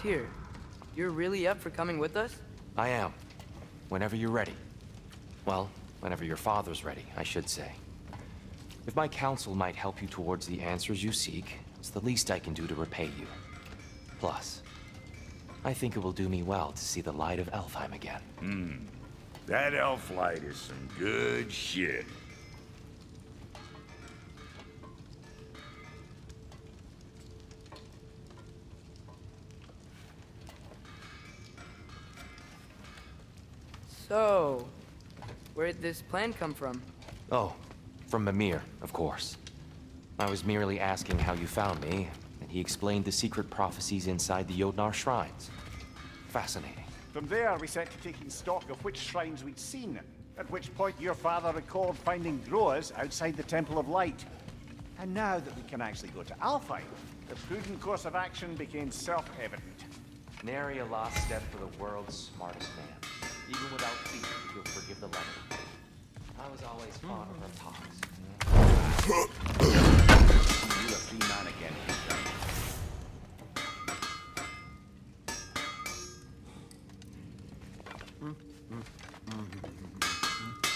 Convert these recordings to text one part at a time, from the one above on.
Tyr, you're really up for coming with us? I am. Whenever you're ready. Well, whenever your father's ready, I should say. If my counsel might help you towards the answers you seek, it's the least I can do to repay you. Plus, I think it will do me well to see the light of Elfheim again. That elf light is some good shit. So, where'd this plan come from? Oh, from Mimir, of course. I was merely asking how you found me, and he explained the secret prophecies inside the Jotnar shrines. Fascinating. From there, we set to taking stock of which shrines we'd seen, at which point your father recalled finding Groas outside the Temple of Light. And now that we can actually go to Alfheim, the prudent course of action became self-evident. Nary a lost step for the world's smartest man. Even without fear, he'll forgive the letter. I was always fond of her talks. You a free man again.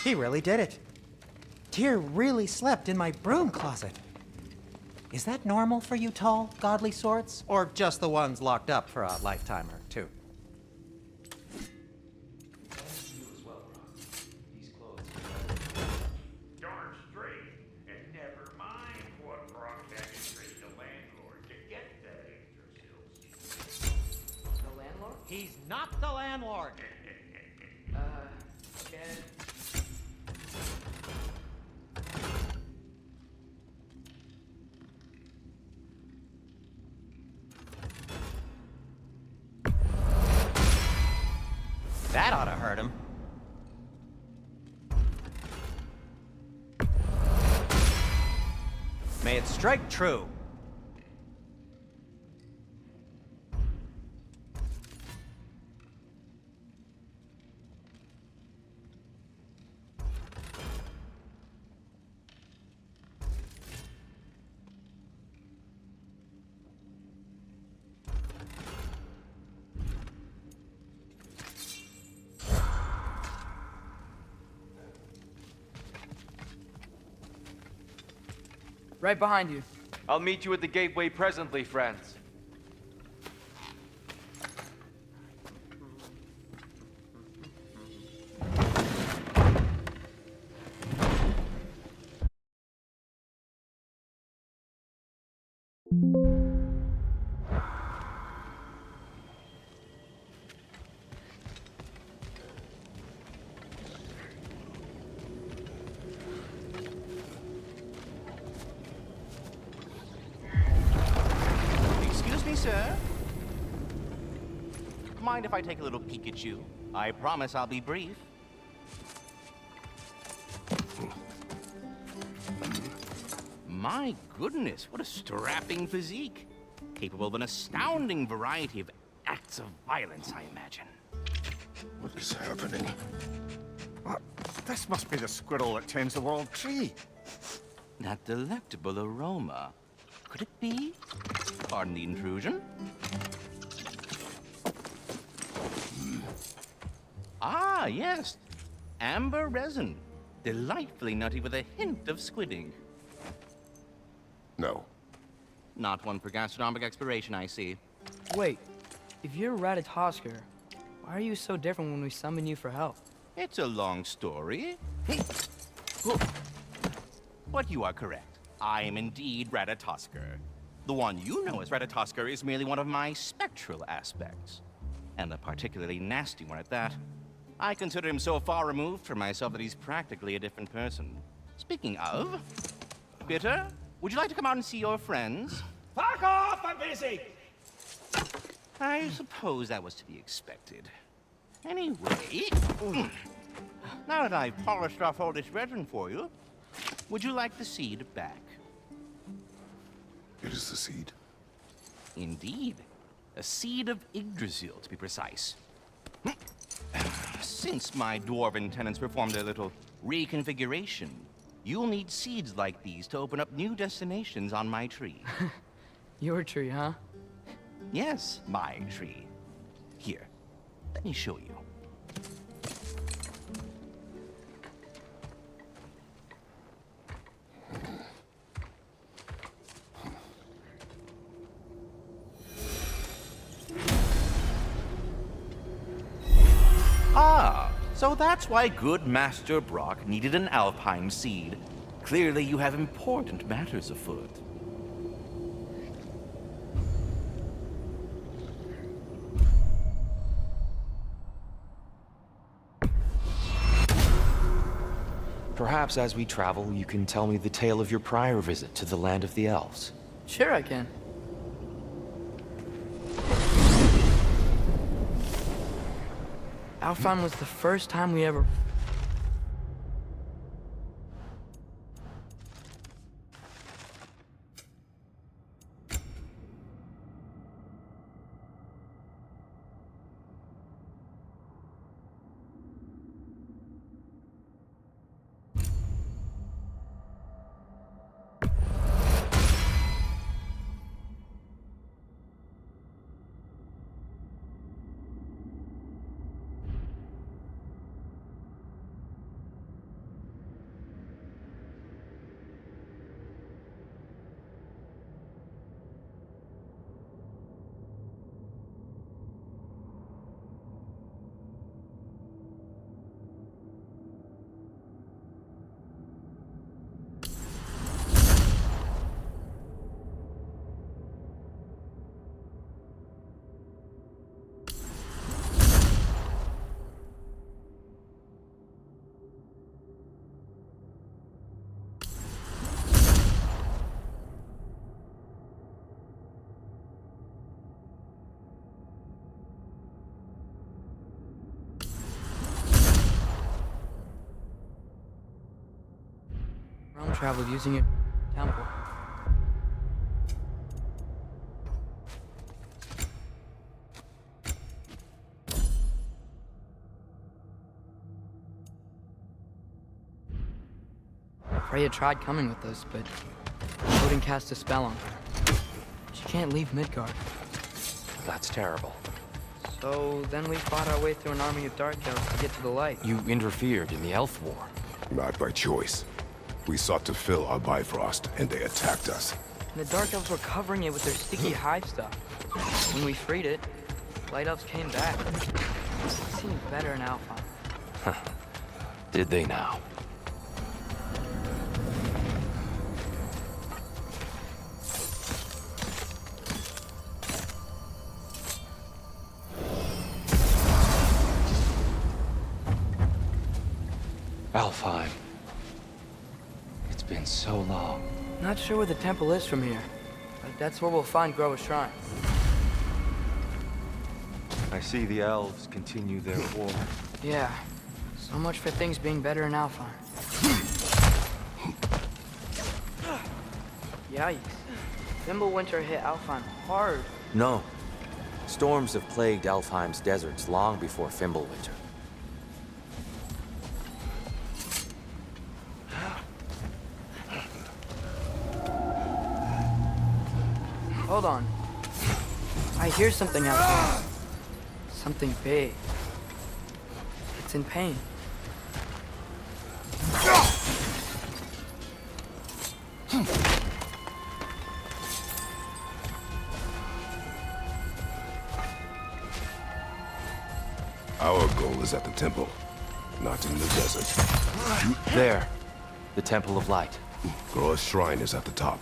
He really did it. Tyr really slept in my broom closet. Is that normal for you tall, godly sorts? Or just the ones locked up for a lifetime or two? Darn straight, and never mind what brought that trade the landlord to get that Yggdrasil. The landlord? He's not the landlord. Ken. That ought to hurt him. May it strike true. Right behind you. I'll meet you at the gateway presently, friends. Excuse me, sir. Mind if I take a little peek at you? I promise I'll be brief. My goodness, what a strapping physique. Capable of an astounding variety of acts of violence, I imagine. What is happening? This must be the squirrel that tends the world tree. That delectable aroma. Could it be? Pardon the intrusion. Ah, yes. Amber resin. Delightfully nutty with a hint of squid ink. No. Not one for gastronomic exploration, I see. Wait, if you're Ratatoskr, why are you so different when we summon you for help? It's a long story. But you are correct. I am indeed Ratatoskr. The one you know as Ratatoskr is merely one of my spectral aspects. And a particularly nasty one at that. I consider him so far removed from myself that he's practically a different person. Speaking of, Bitter, would you like to come out and see your friends? Fuck off! I'm busy! I suppose that was to be expected. Anyway, now that I've polished off all this resin for you, would you like the seed back? It is the seed. Indeed. A seed of Yggdrasil, to be precise. Since my dwarven tenants performed a little reconfiguration, you'll need seeds like these to open up new destinations on my tree. Your tree, huh? Yes, my tree. Here, let me show you. Ah, so that's why good Master Brock needed an alpine seed. Clearly you have important matters afoot. Perhaps as we travel, you can tell me the tale of your prior visit to the land of the elves. Sure I can. Alfheim was the first time we ever... Realm traveled using it temple. Freya tried coming with us, but Odin cast a spell on her. She can't leave Midgard. That's terrible. So then we fought our way through an army of dark elves to get to the light. You interfered in the Elf War. Not by choice. We sought to fill our Bifrost, and they attacked us. And the dark elves were covering it with their sticky hive stuff. When we freed it, light elves came back. It seemed better in Alpha. Did they now? Alfheim. It's been so long. Not sure where the temple is from here, but that's where we'll find Groa's shrine. I see the elves continue their war. Yeah, so much for things being better in Alpha. Yikes. Fimbulwinter hit Alfheim hard. No. Storms have plagued Alfheim's deserts long before Fimbulwinter. Hold on. I hear something out there. Something big. It's in pain. Our goal is at the temple, not in the desert. There. The Temple of Light. Groa's shrine is at the top.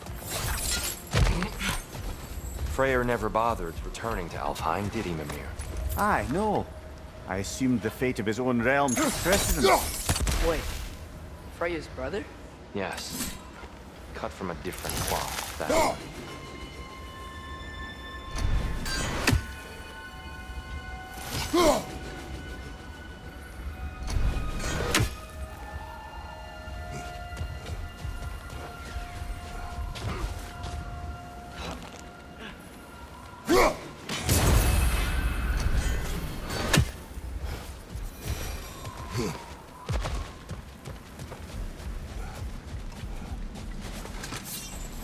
Freyr never bothered returning to Alfheim, did he, Mimir? Aye, no. I assumed the fate of his own realm took precedence. Wait. Freya's brother? Yes. Cut from a different cloth, that one.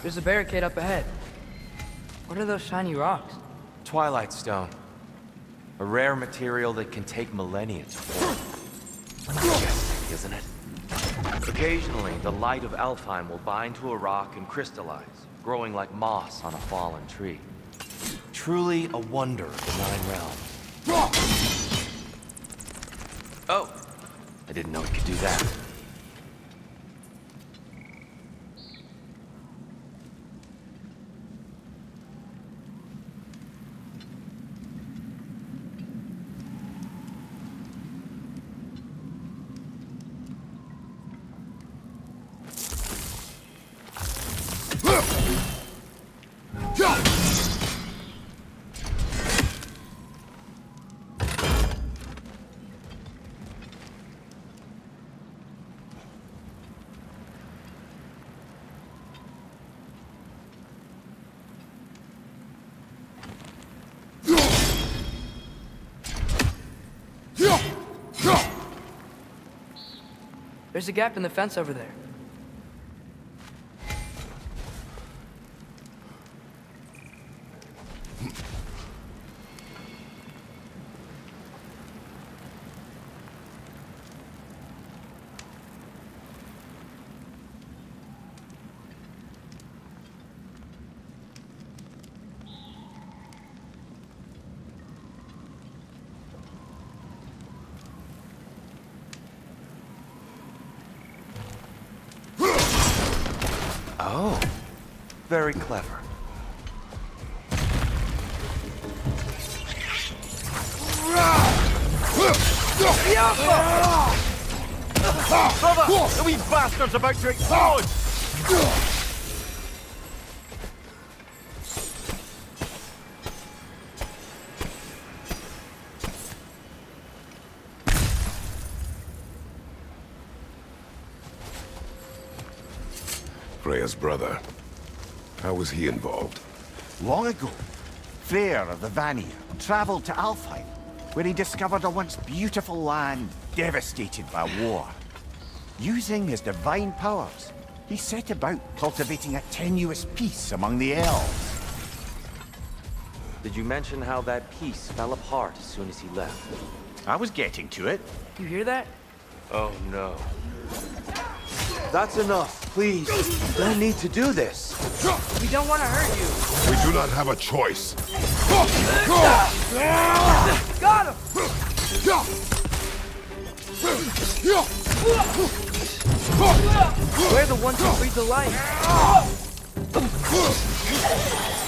There's a barricade up ahead. What are those shiny rocks? Twilight Stone. A rare material that can take millennia to form. Majestic, isn't it? Occasionally, the light of Alfheim will bind to a rock and crystallize, growing like moss on a fallen tree. Truly a wonder of the Nine Realms. Oh, I didn't know it could do that. There's a gap in the fence over there. Oh, very clever. Brother! The wee bastard's about to explode! Freya's brother. How was he involved? Long ago, Freyr of the Vanir traveled to Alfheim, where he discovered a once beautiful land devastated by war. Using his divine powers, he set about cultivating a tenuous peace among the elves. Did you mention how that piece fell apart as soon as he left? I was getting to it. You hear that? Oh no. That's enough, please. You don't need to do this. We don't want to hurt you. We do not have a choice. Got him! We're the ones who breathe the light.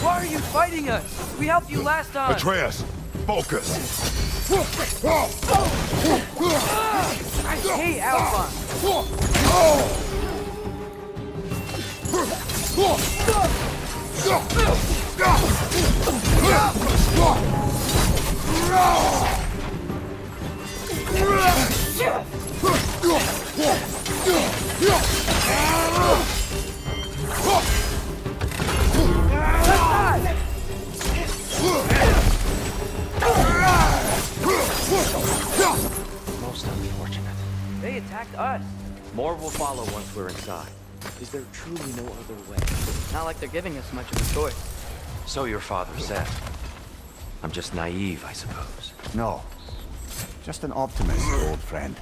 Why are you fighting us? We helped you last time. Atreus, focus. I hate Alpha. Most unfortunate. They attacked us. More will follow once we're inside. Is there truly no other way? Not like they're giving us much of a choice. So your father said. I'm just naive, I suppose. No, just an optimist, old friend.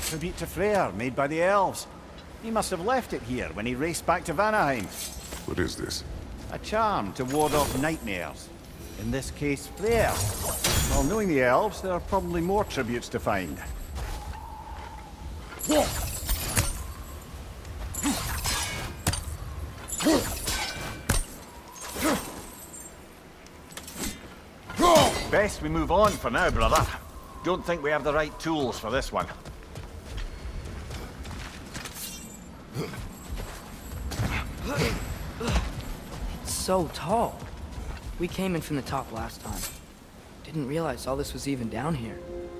Tribute to Freyr, made by the elves. He must have left it here when he raced back to Vanaheim. What is this? A charm to ward off nightmares. In this case, Freyr. Well, knowing the elves, there are probably more tributes to find. Best we move on for now, brother. Don't think we have the right tools for this one. It's so tall. We came in from the top last time. Didn't realize all this was even down here.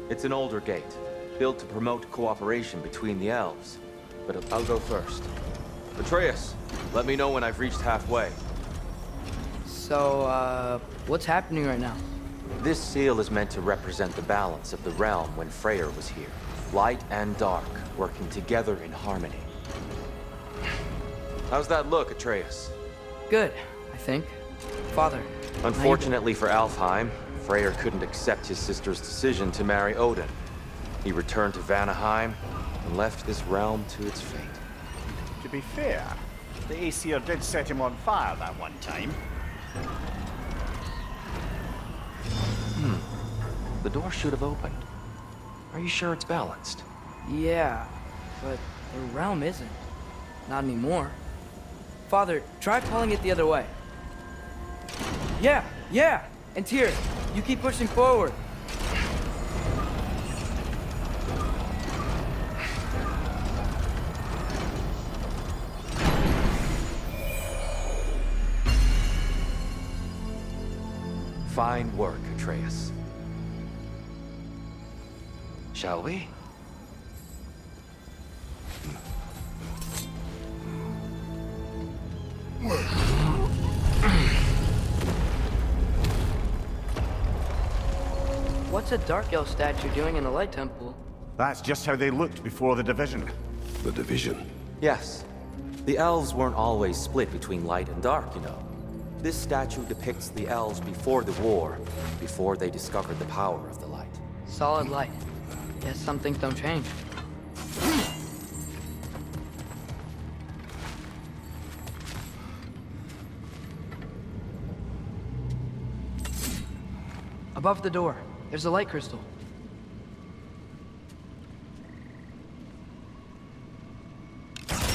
It's an older gate, built to promote cooperation between the elves. But I'll go first. Atreus, let me know when I've reached halfway. So, what's happening right now? This seal is meant to represent the balance of the realm when Freyr was here. Light and dark, working together in harmony. How's that look, Atreus? Good, I think. Father. Unfortunately for Alfheim, Freyr couldn't accept his sister's decision to marry Odin. He returned to Vanaheim and left this realm to its fate. To be fair, the Aesir did set him on fire that one time. The door should have opened. Are you sure it's balanced? Yeah, but the realm isn't. Not anymore. Father, try pulling it the other way. Yeah! And Tyr, you keep pushing forward. Fine work, Atreus. Shall we? What's a Dark Elf statue doing in the Light Temple? That's just how they looked before the division. The division. Yes. The elves weren't always split between light and dark, you know. This statue depicts the elves before the war, before they discovered the power of the light. Solid light. Guess some things don't change. Above the door, there's a light crystal.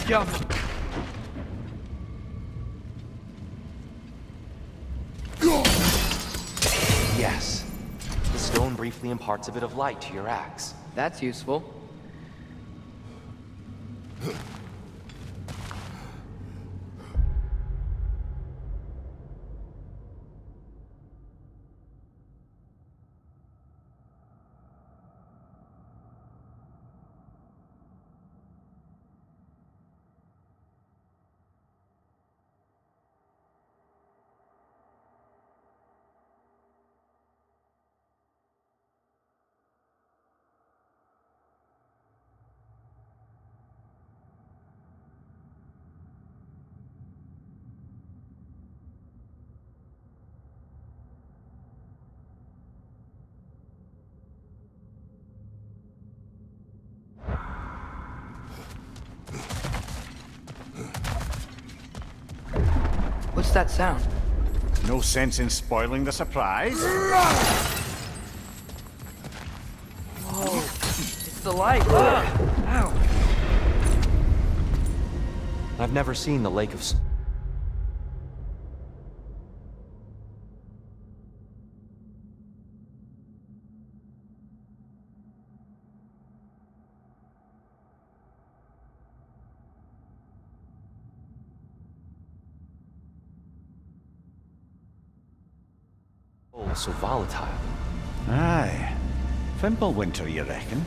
Jump! Yes. The stone briefly imparts a bit of light to your axe. That's useful. What's that sound? No sense in spoiling the surprise. Whoa, it's the light. Ow. I've never seen the Lake of... so volatile. Aye. Fimbulwinter, you reckon?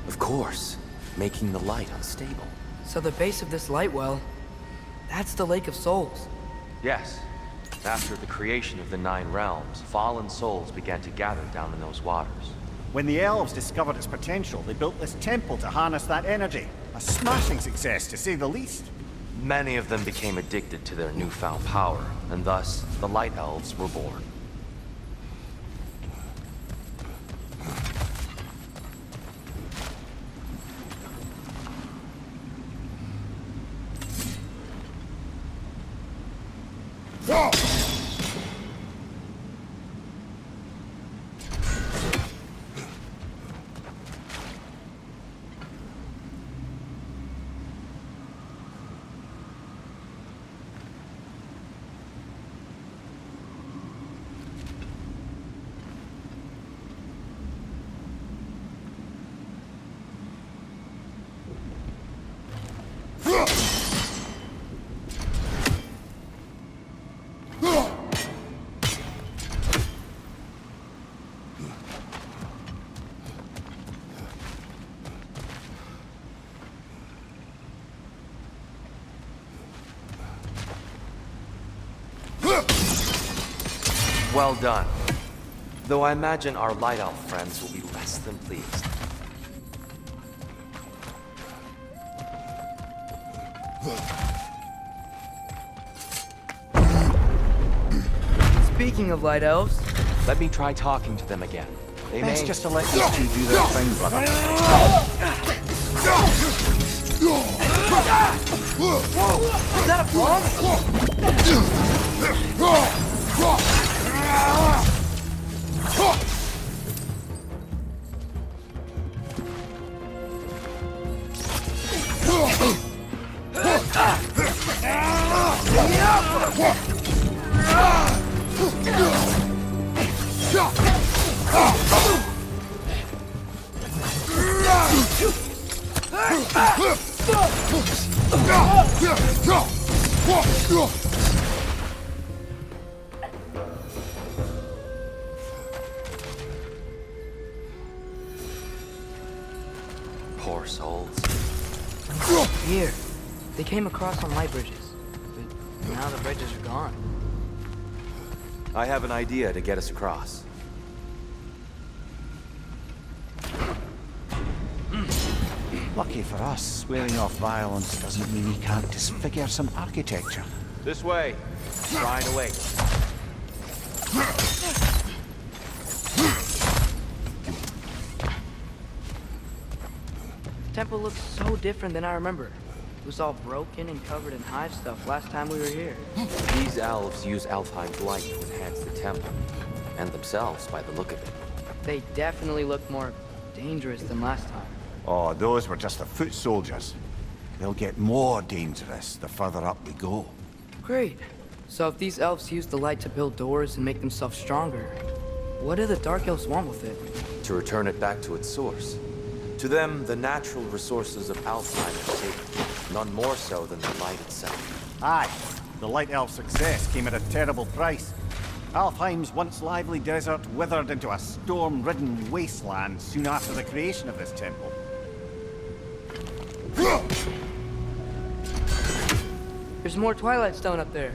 Of course, making the light unstable. So the base of this light well, that's the Lake of Souls. Yes. After the creation of the 9 realms, fallen souls began to gather down in those waters. When the elves discovered its potential, they built this temple to harness that energy. A smashing success, to say the least. Many of them became addicted to their newfound power, and thus, the Light Elves were born. Well done. Though I imagine our Light Elf friends will be less than pleased. Speaking of light elves, Let me try talking to them again. They Best may... just to let these two do their thing, brother. is that a bomb? Poor souls. Here, they came across on light bridges, but now the bridges are gone. I have an idea to get us across. Lucky for us, swearing off violence doesn't mean you can't disfigure some architecture. This way. Try and awake. The temple looks so different than I remember. It was all broken and covered in hive stuff last time we were here. These elves use Alfheim's light to enhance the temple, and themselves by the look of it. They definitely look more dangerous than last time. Oh, those were just the foot soldiers. They'll get more dangerous the further up we go. Great. So if these elves use the light to build doors and make themselves stronger, what do the Dark Elves want with it? To return it back to its source. To them, the natural resources of Alfheim are sacred, none more so than the light itself. Aye, the Light Elf success came at a terrible price. Alfheim's once lively desert withered into a storm-ridden wasteland soon after the creation of this temple. There's more Twilight Stone up there.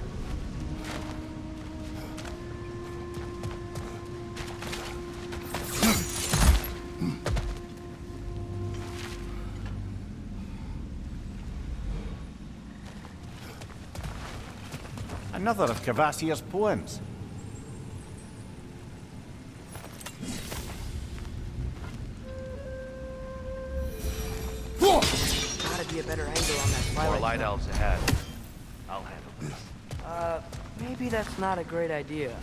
Another of Kvasir's poems. Gotta be a better angle on that Twilight Stone. Elves ahead. I'll handle this. Maybe that's not a great idea.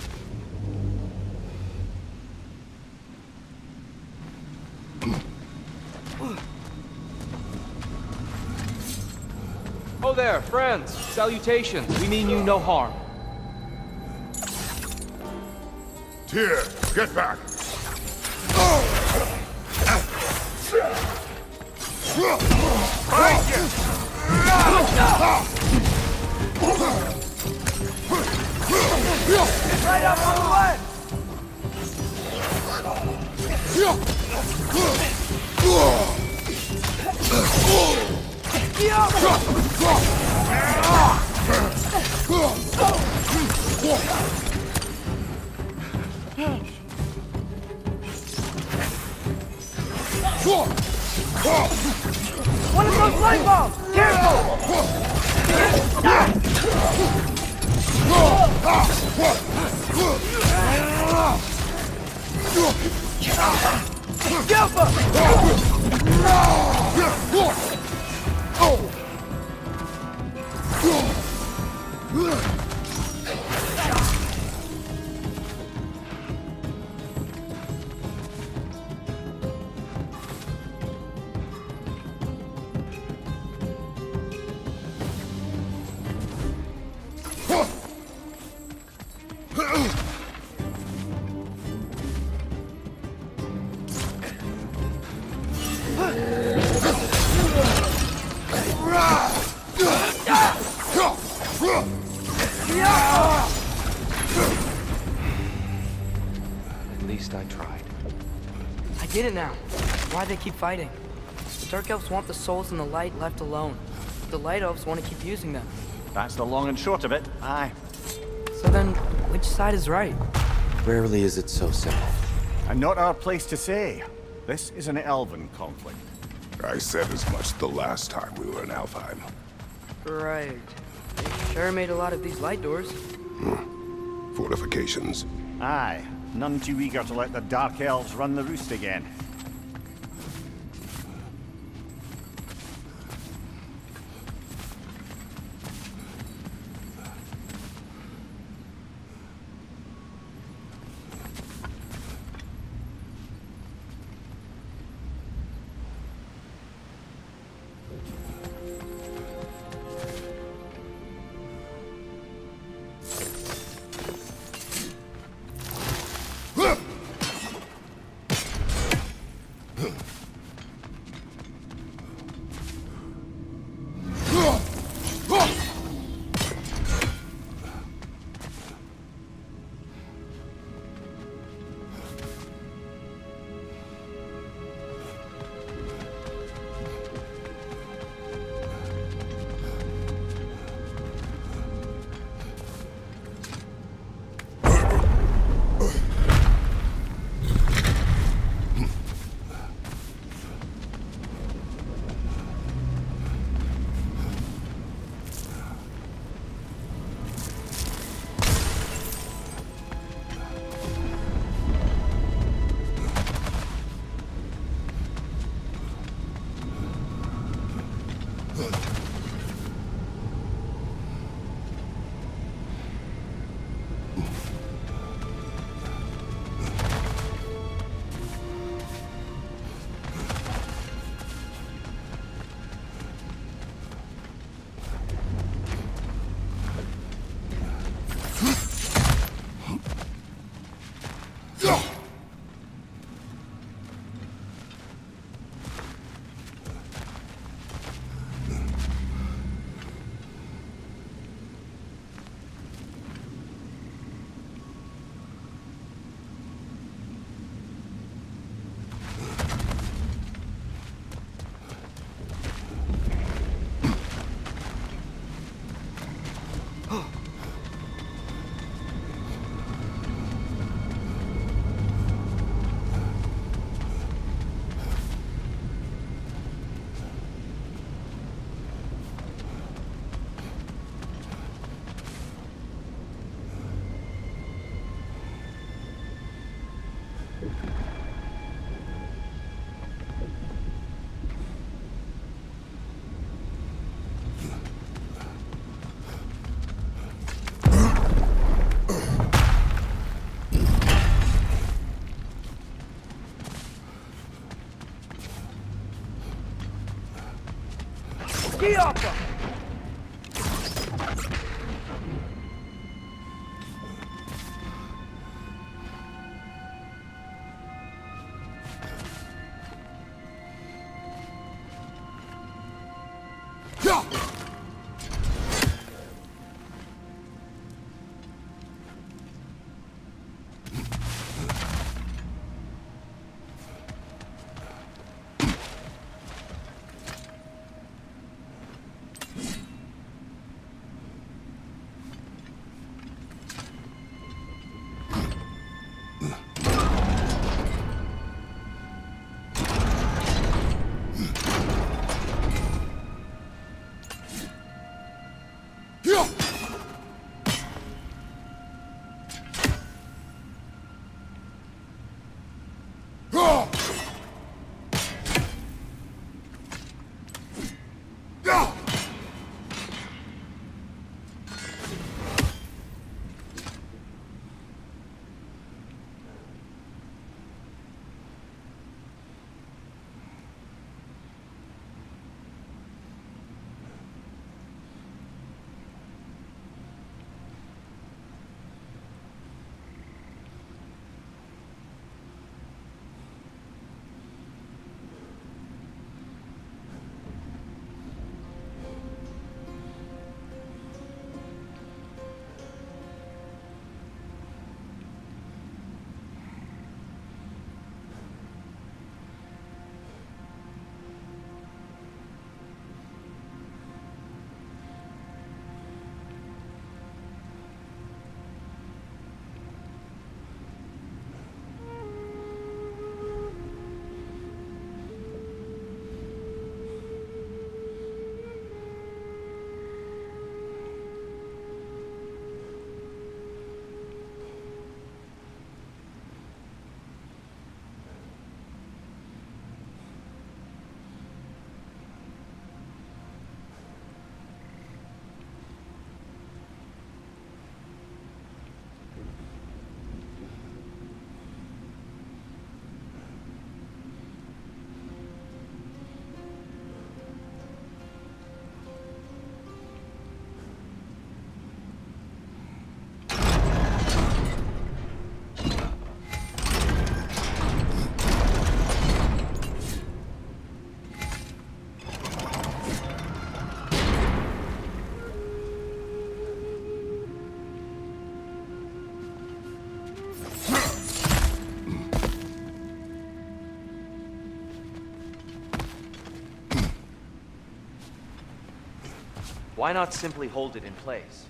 Oh there, friends. Salutations. We mean you no harm. Tyr, get back! Right up on the left! One of those light bulbs! Careful! At least I tried. I get it now. Why they keep fighting. The Dark Elves want the souls in the light left alone. The Light Elves want to keep using them. That's the long and short of it, aye. So then, which side is right? Rarely is it so simple. And not our place to say. This is an elven conflict. I said as much the last time we were in Alfheim. Right. They sure made a lot of these light doors. Fortifications. Aye, none too eager to let the Dark Elves run the roost again. Get off him! Why not simply hold it in place?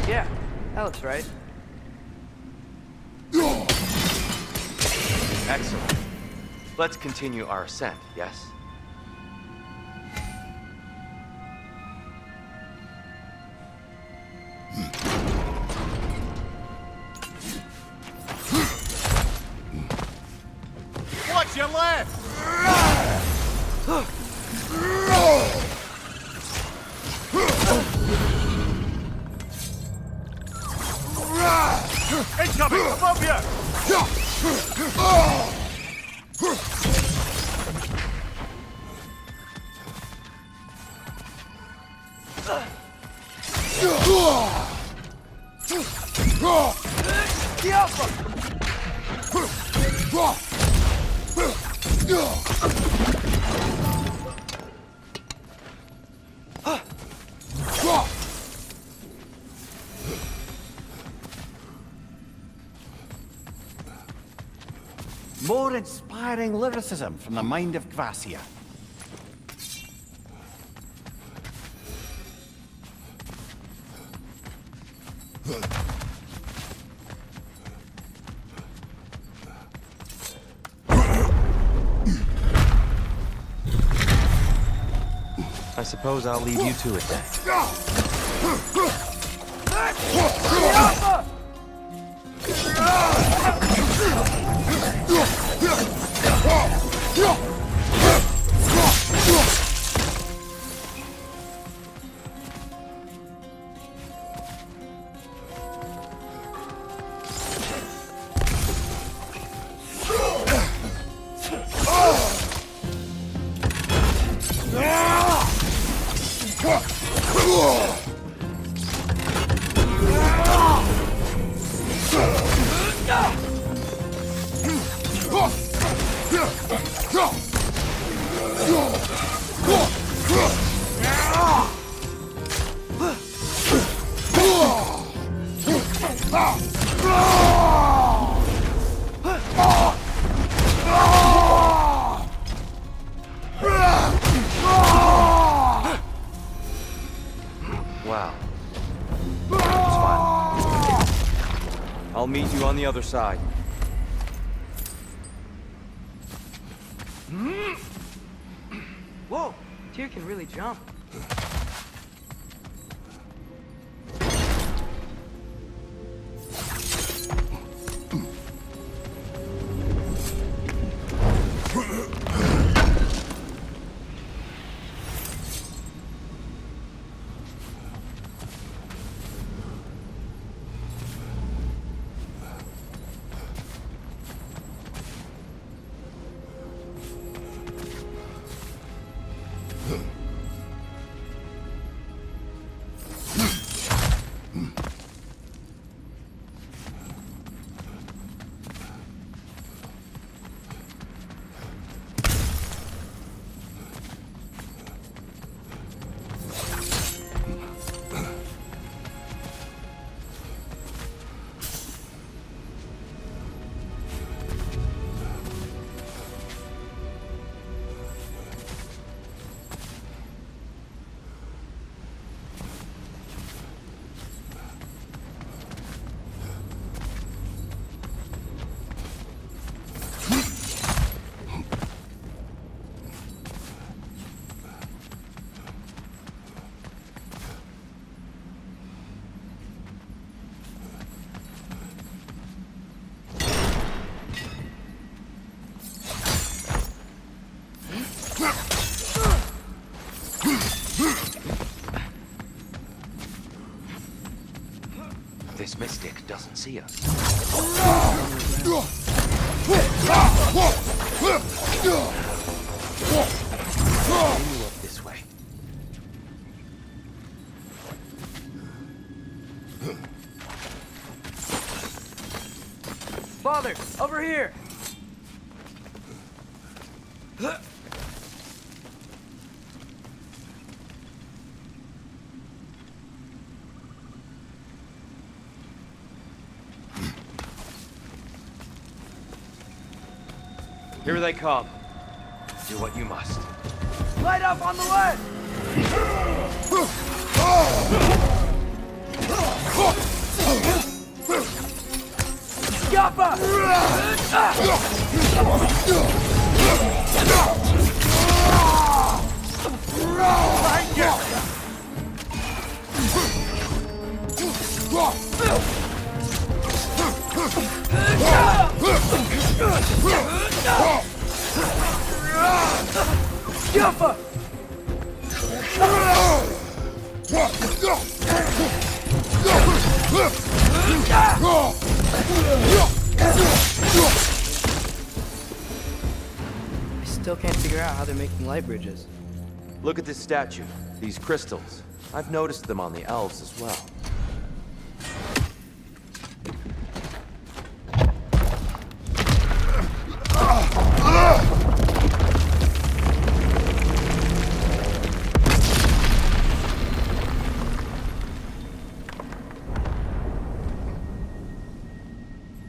Yeah, that looks right. Excellent. Let's continue our ascent, yes? Watch your left! Incoming! Above you! More inspiring lyricism from the mind of Kvasia. I suppose I'll leave you to it then. Wow. It's fine. I'll meet you on the other side. Whoa, Tyr can really jump. this mystic doesn't see us. Continue up this way. Father, over here! Here they come. Do what you must. Light up on the left! Yappa! Yappa! I still can't figure out how they're making light bridges. Look at this statue. These crystals. I've noticed them on the elves as well.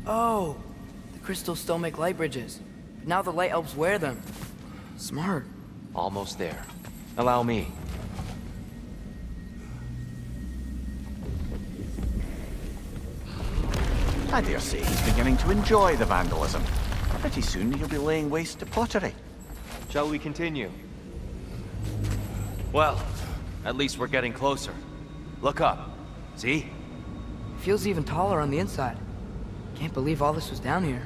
Oh, the crystals still make light bridges. But now the light elves wear them. Smart. Almost there. Allow me. I dare say he's beginning to enjoy the vandalism. Pretty soon he'll be laying waste to pottery. Shall we continue? Well, at least we're getting closer. Look up. See? Feels even taller on the inside. Can't believe all this was down here.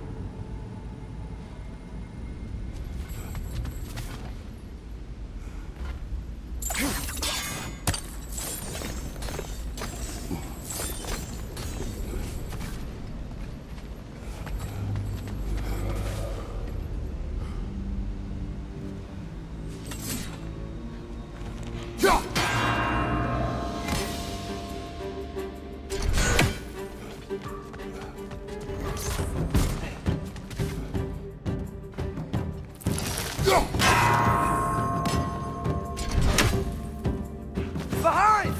Behind!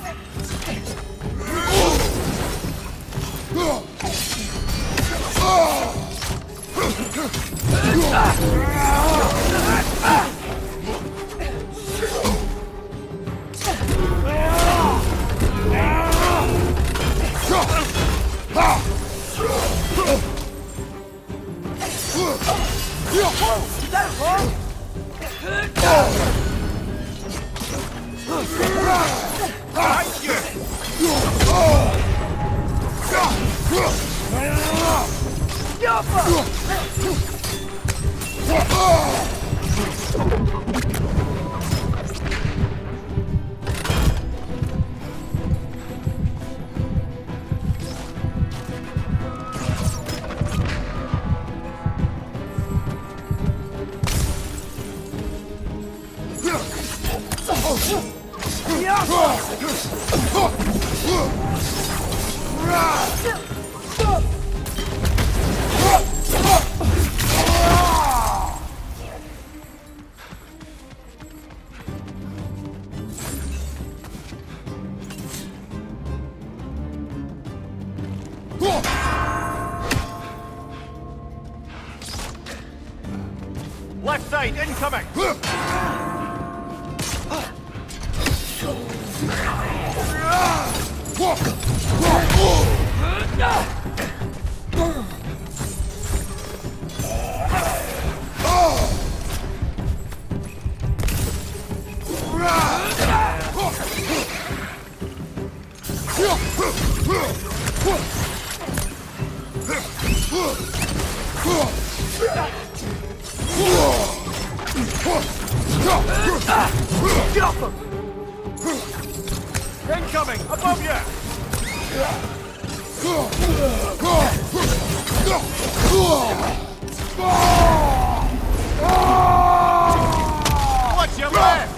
Left side, incoming! Incoming! Above you! Watch your back!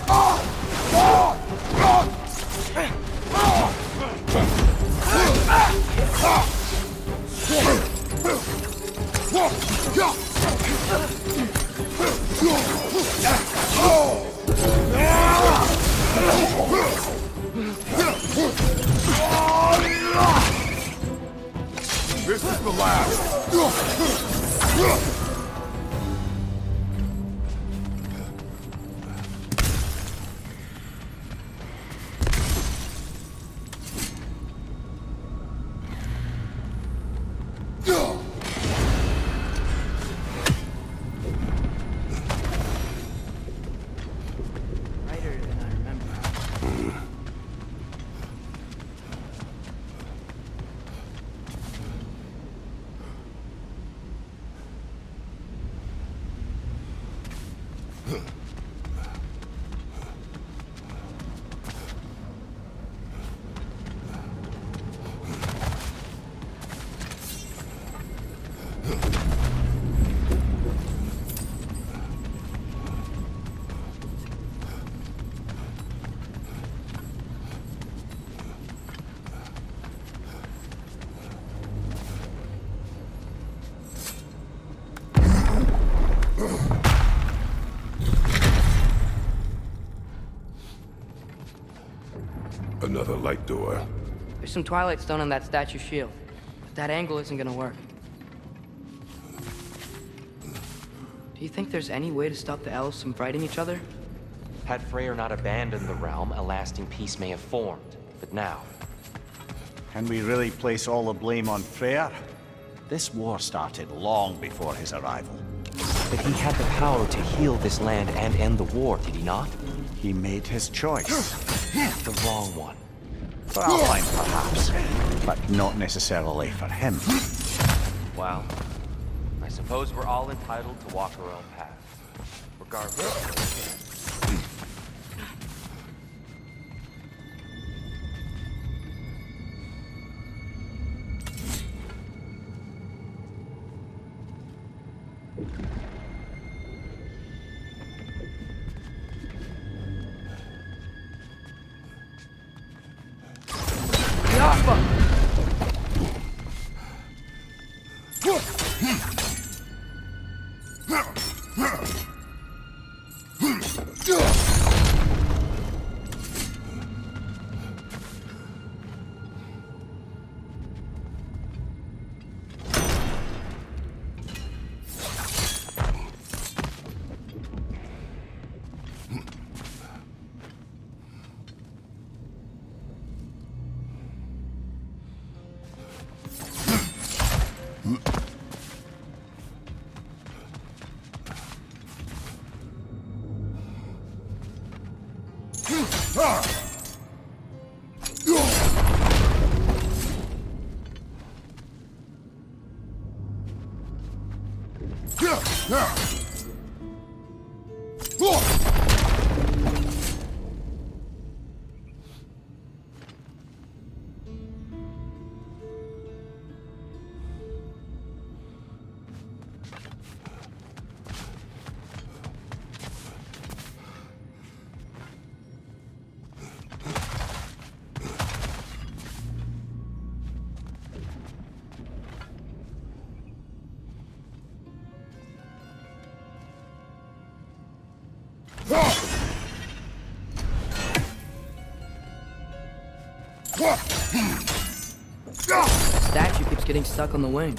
This is the last. Brighter than I remember. Another light door. There's some Twilight Stone on that statue shield, but that angle isn't gonna work. Do you think there's any way to stop the elves from fighting each other? Had Freyr not abandoned the realm, a lasting peace may have formed. But now, Can we really place all the blame on Freyr? This war started long before his arrival. but he had the power to heal this land and end the war, did he not? He made his choice. The wrong one. For Alpine, perhaps, but not necessarily for him. Well, I suppose we're all entitled to walk our own path, regardless. The statue keeps getting stuck on the wing.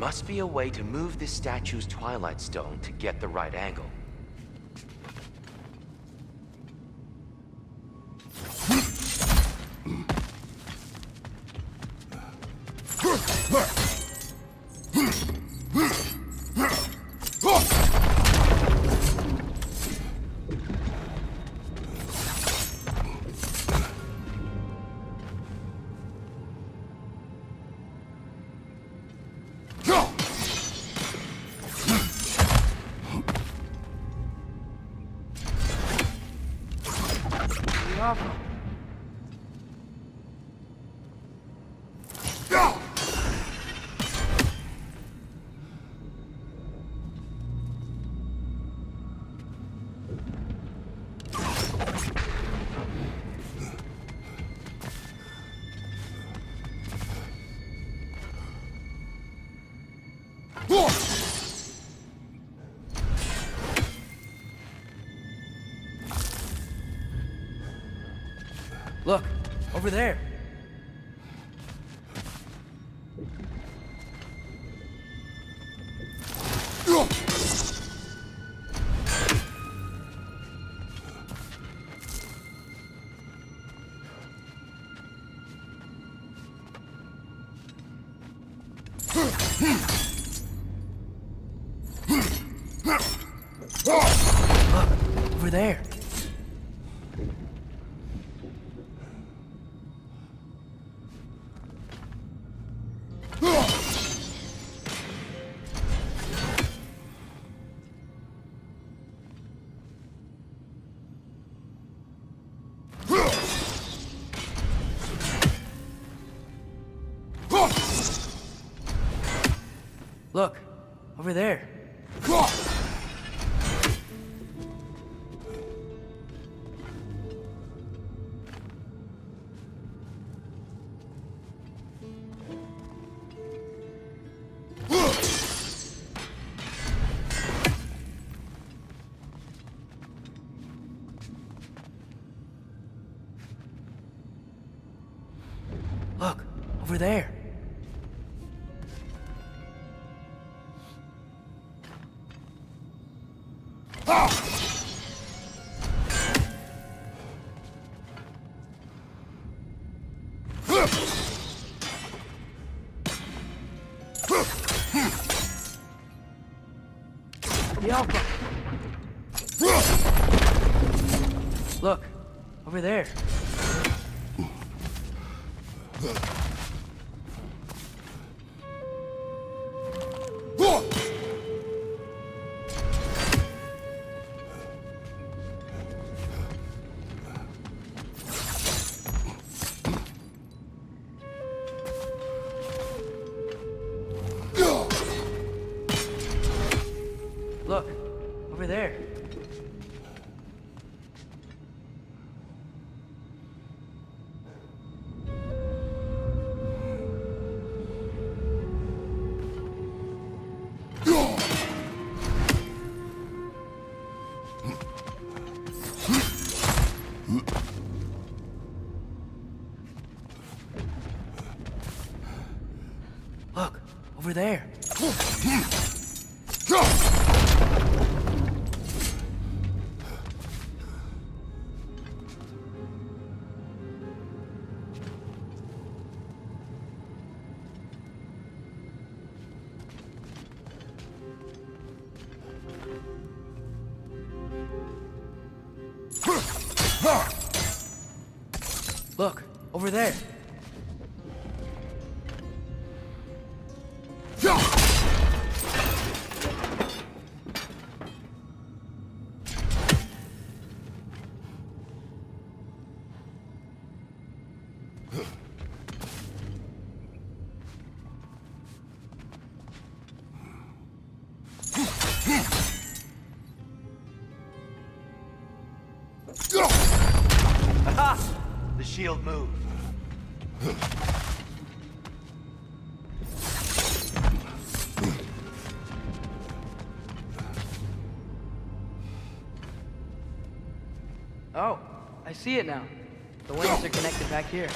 must be a way to move this statue's Twilight Stone to get the right angle. Look, over there. Look, over there. Look, over there. Look, over there. The Alpha. Look, over there. Look, over there. Look, over there. Look, over there. Aha! The shield moved. Oh, I see it now. The wings are connected back here.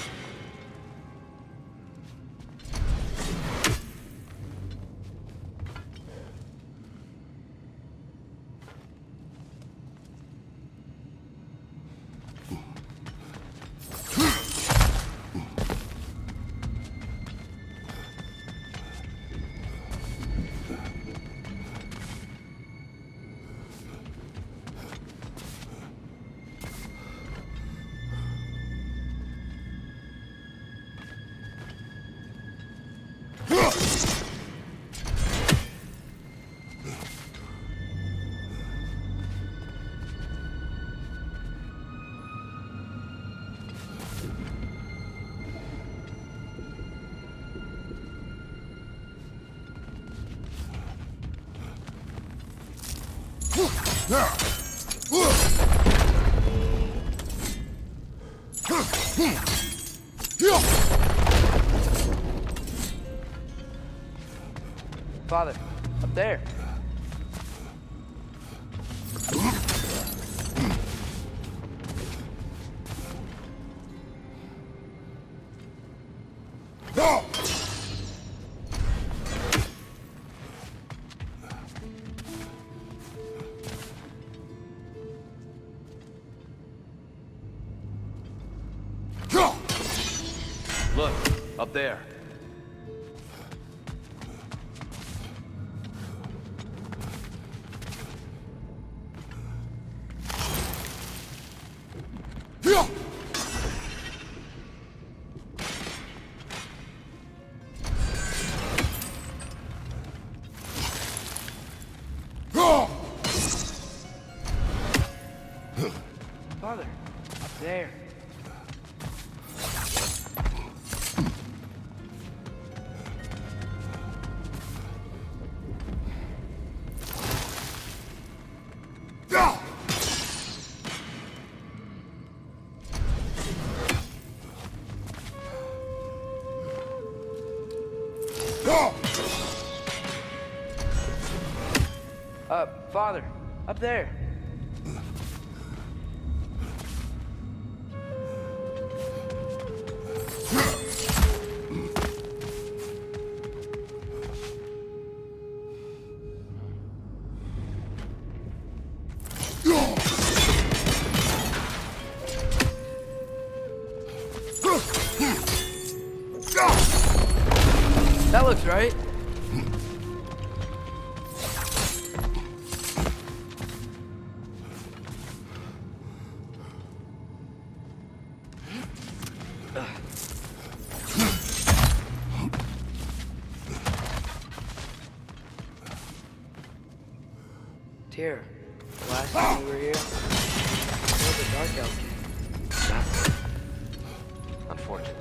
Father, up there. Look, up there. Father, up there. Father, up there. That looks right. Tyr, the last time we were here, the Dark Elf came. That's unfortunate.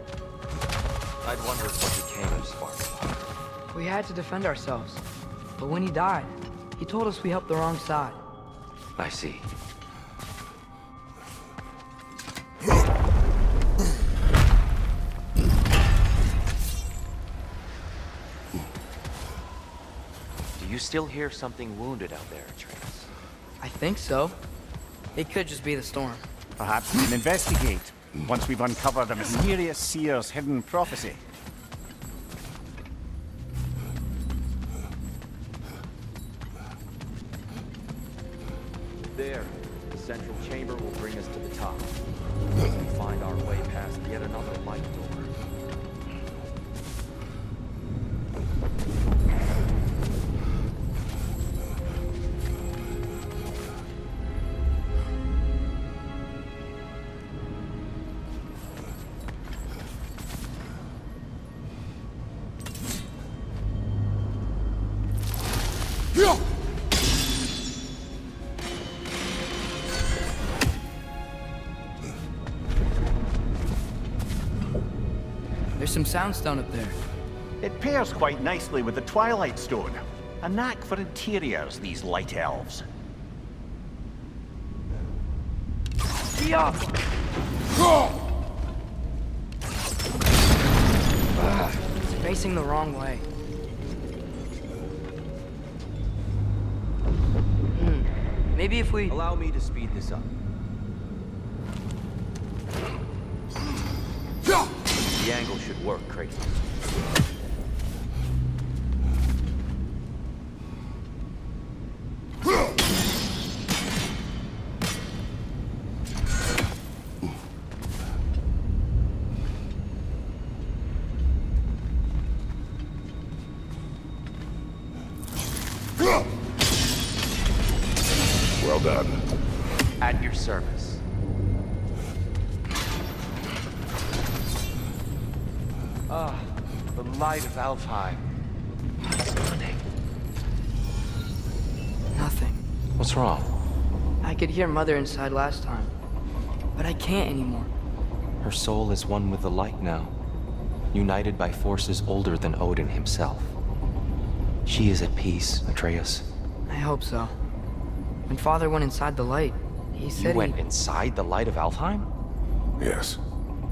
I'd wondered what became of Sparta. We had to defend ourselves. But when he died, he told us we helped the wrong side. I see. Do you still hear something wounded out there, Atreus? I think so. It could just be the storm. Perhaps we can investigate once we've uncovered a mysterious seer's hidden prophecy. There, the central chamber will bring us to the top. We find our way past yet another light door. There's some soundstone up there. It pairs quite nicely with the Twilight Stone. A knack for interiors, these light elves. Be up! It's facing the wrong way. Maybe if we... Allow me to speed this up. The angle should work, Kratos. Well done. At your service. Ah, the light of Alfheim. Stunning. Nothing. What's wrong? I could hear Mother inside last time, but I can't anymore. Her soul is one with the light now, united by forces older than Odin himself. She is at peace, Atreus. I hope so. When Father went inside the light, he said You went inside the light of Alfheim? Yes.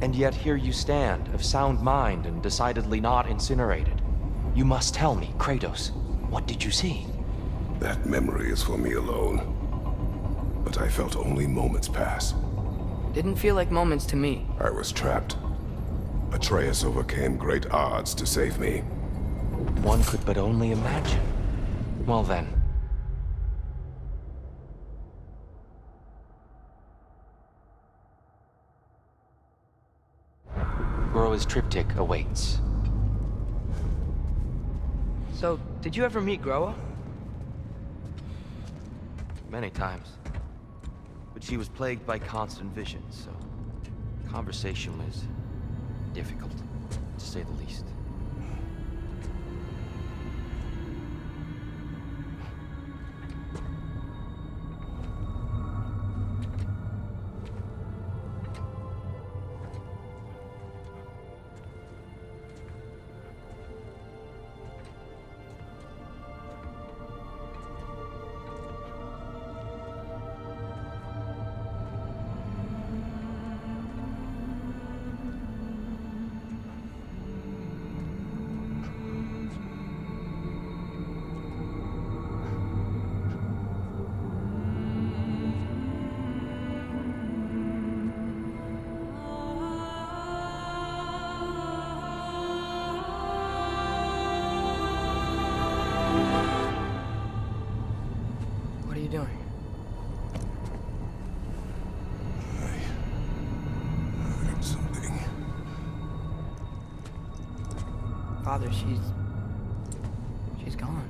And yet here you stand, of sound mind and decidedly not incinerated. You must tell me, Kratos, what did you see? That memory is for me alone. But I felt only moments pass. Didn't feel like moments to me. I was trapped. Atreus overcame great odds to save me. One could but only imagine. Well then. Groa's triptych awaits. So, did you ever meet Groa? Many times. But she was plagued by constant visions, so conversation was difficult, to say the least. What are you doing? I heard something. Father, she's gone.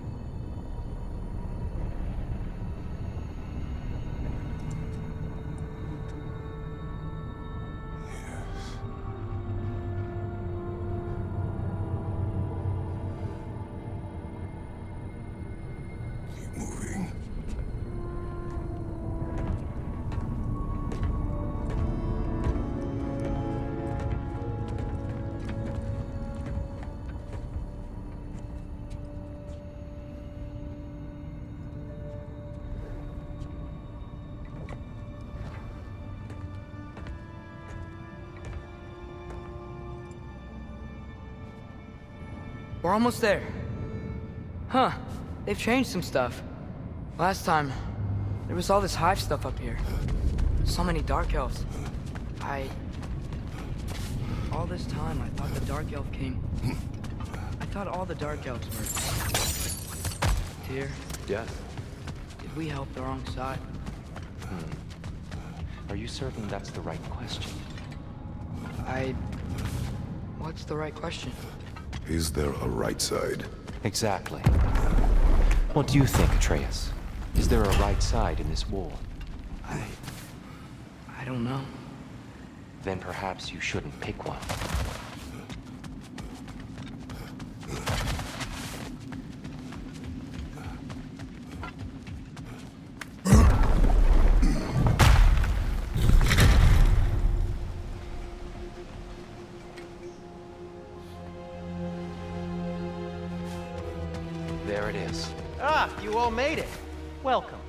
Keep moving. We're almost there. Huh. They've changed some stuff. Last time, there was all this hive stuff up here. So many dark elves. All this time, I thought the dark elf king... I thought all the dark elves were... Tyr, Yes. did we help the wrong side? Are you certain that's the right question? What's the right question? Is there a right side? Exactly. What do you think, Atreus? Is there a right side in this war? I don't know. Then perhaps you shouldn't pick one. There it is. Ah, you all made it. Welcome.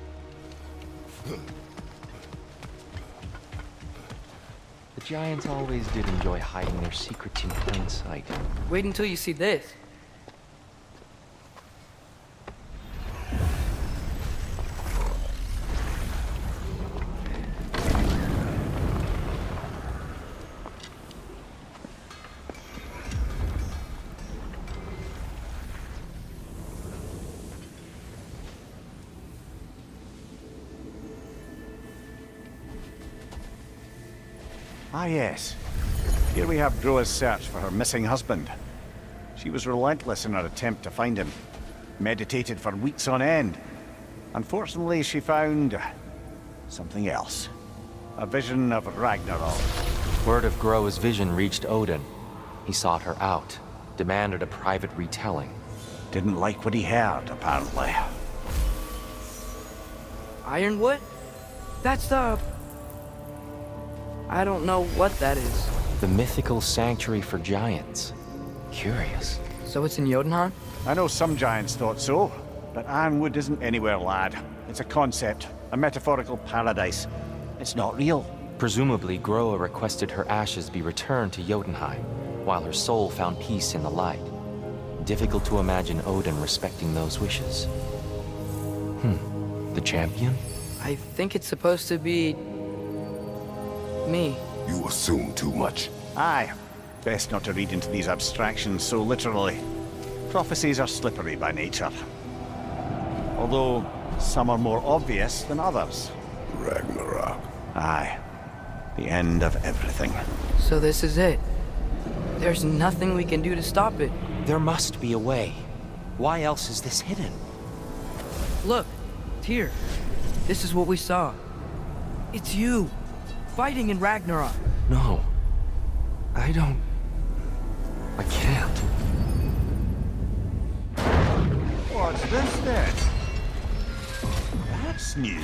The giants always did enjoy hiding their secrets in plain sight. Wait until you see this. Ah, yes. Here we have Groa's search for her missing husband. She was relentless in her attempt to find him. Meditated for weeks on end. Unfortunately, she found... something else. A vision of Ragnarok. Word of Groa's vision reached Odin. He sought her out, demanded a private retelling. Didn't like what he heard, apparently. Ironwood? That's the... I don't know what that is. The mythical sanctuary for giants. Curious. So it's in Jotunheim? I know some giants thought so, but Ironwood isn't anywhere, lad. It's a concept, a metaphorical paradise. It's not real. Presumably, Groa requested her ashes be returned to Jotunheim, while her soul found peace in the light. Difficult to imagine Odin respecting those wishes. The champion? I think it's supposed to be... me. You assume too much. Aye. Best not to read into these abstractions so literally. Prophecies are slippery by nature. Although, some are more obvious than others. Ragnarok. Aye. The end of everything. So this is it. There's nothing we can do to stop it. There must be a way. Why else is this hidden? Look, Tyr. This is what we saw. It's you, fighting in Ragnarok. No. I can't. What's this then? That's new.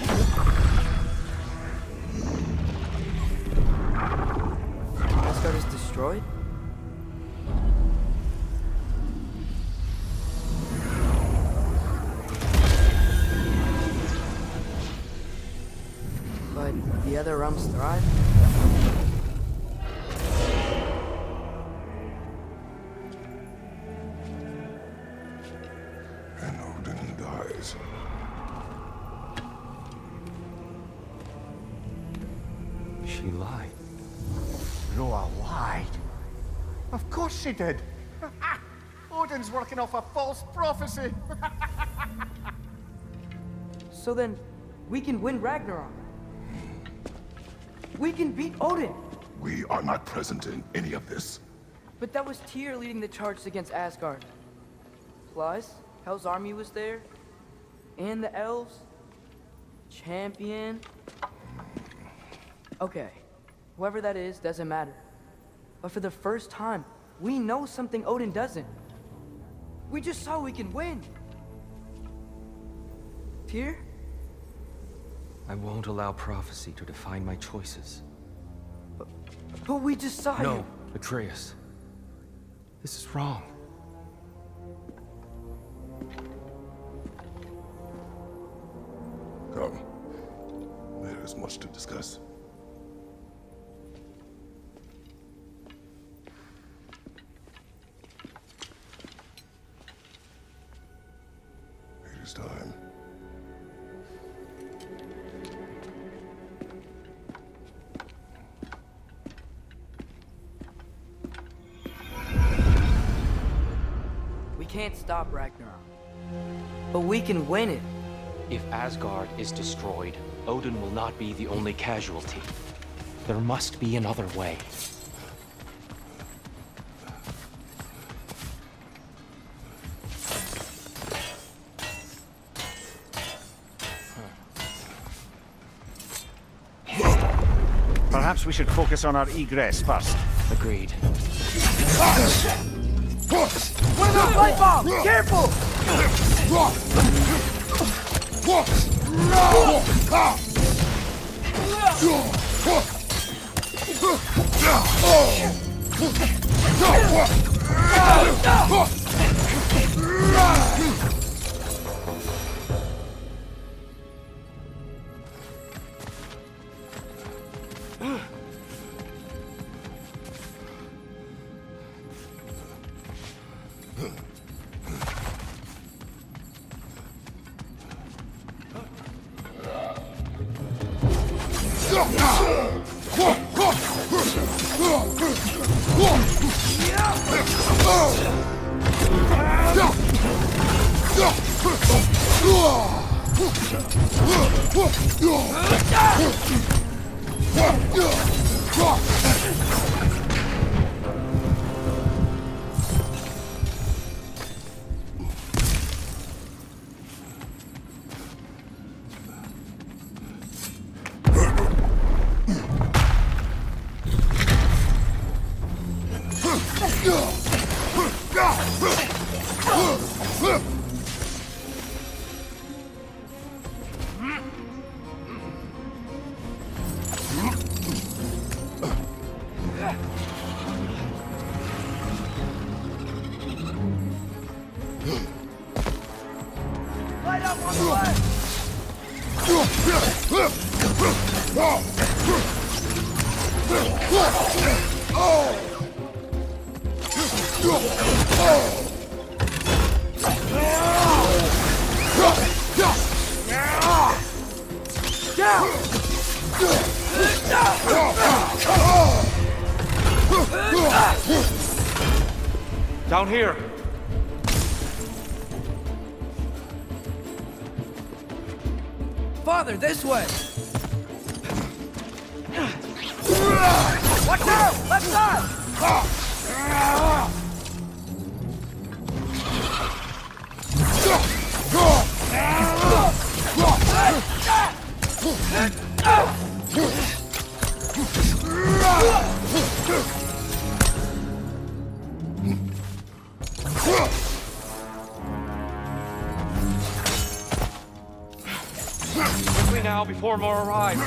Asgard is destroyed? But the other realms thrive? And Odin dies. She lied. Groa lied. Of course she did. Odin's working off a false prophecy. So then, we can win Ragnarok. We can beat Odin. We are not present in any of this. But that was Tyr leading the charge against Asgard. Plus, Hell's army was there. And the elves. Champion. Okay. Whoever that is doesn't matter. But for the first time, we know something Odin doesn't. We just saw we can win. Tyr? I won't allow prophecy to define my choices. But we just saw No, you. Atreus. This is wrong. Come. There is much to discuss. It is time. We can't stop Ragnarok. But we can win it. If Asgard is destroyed, Odin will not be the only casualty. There must be another way. Perhaps we should focus on our egress first. Agreed. What about light bomb? Careful! Light up on the left! Down here. Father, this way! Watch out! Left side! Quickly now, before more arrive.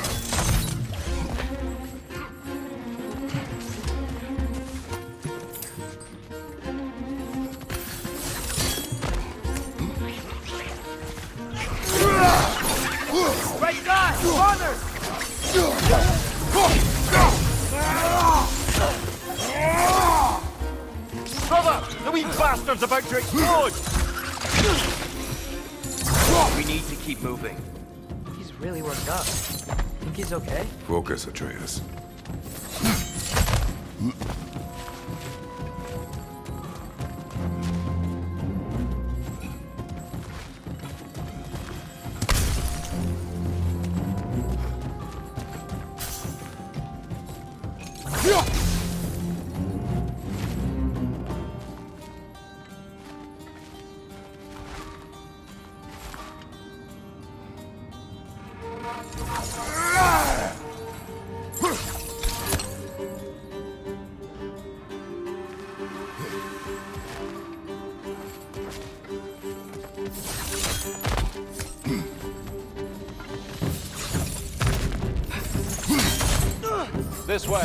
Right side! Father! Brother, the wee bastard's about to explode! We need to keep moving. He's really worked up. Think he's okay? Focus, Atreus. This way.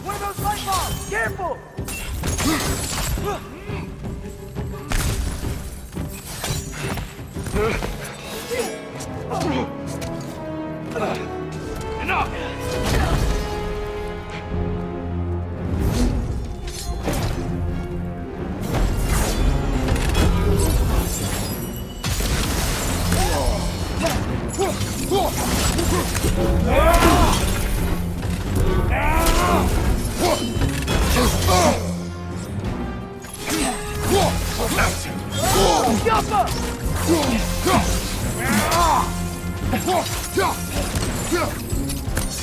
One of those light bulbs! Careful!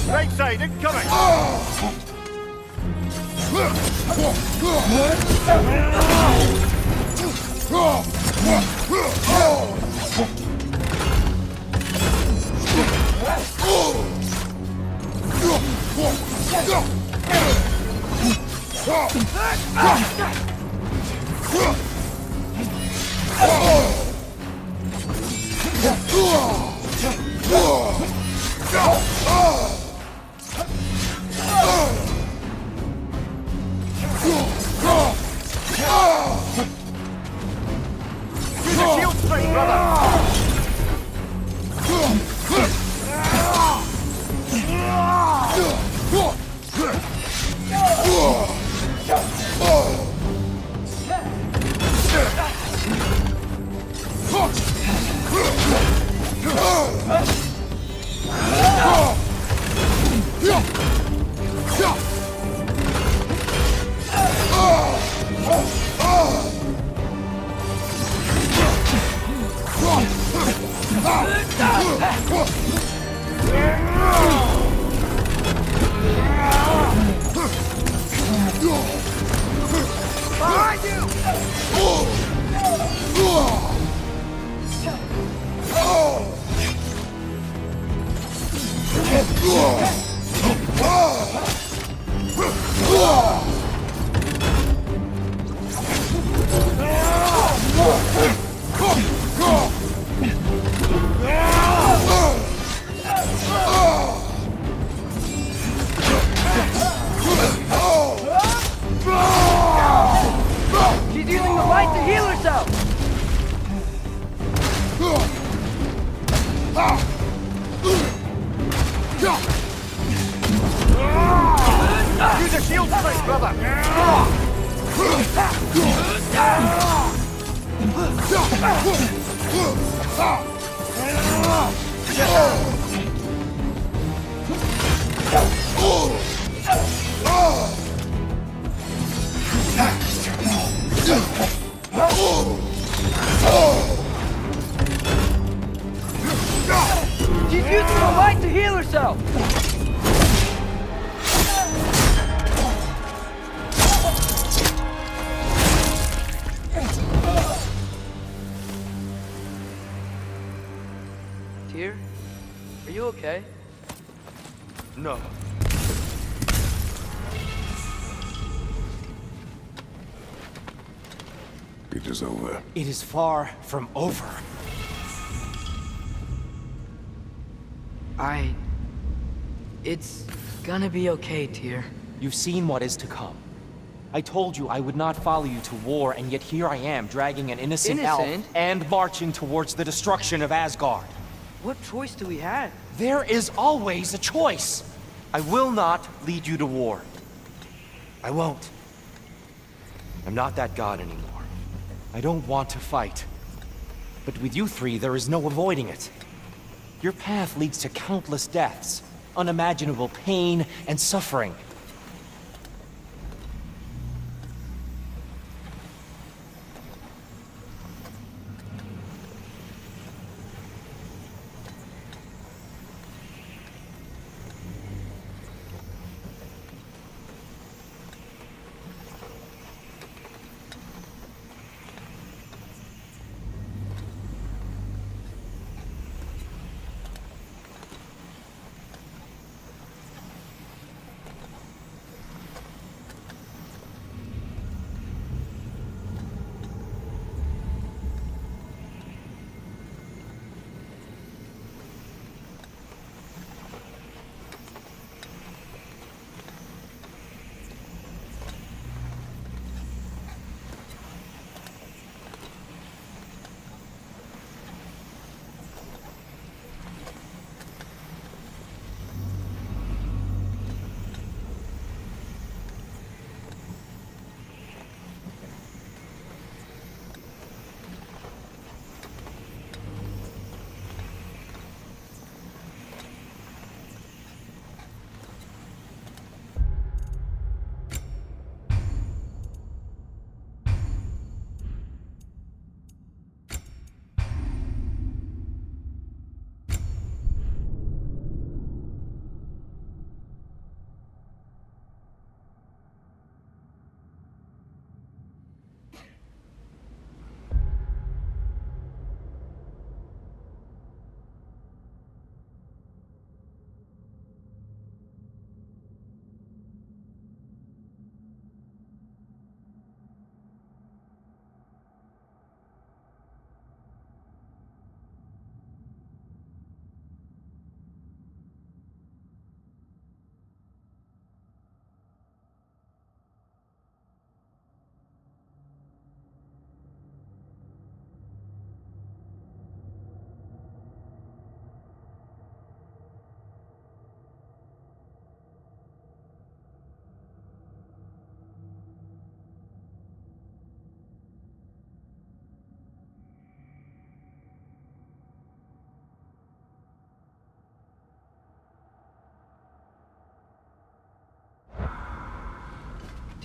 Right side, incoming! Use a shield strike, brother! Behind you! She's using the light to heal Use a shield strike, brother! She's using the light to heal herself! Tyr? Are you okay? No. It is over. It is far from over. It's gonna be okay, Tyr. You've seen what is to come. I told you I would not follow you to war, and yet here I am, dragging an innocent elf and marching towards the destruction of Asgard. What choice do we have? There is always a choice. I will not lead you to war. I won't. I'm not that god anymore. I don't want to fight. But with you three, there is no avoiding it. Your path leads to countless deaths, unimaginable pain and suffering.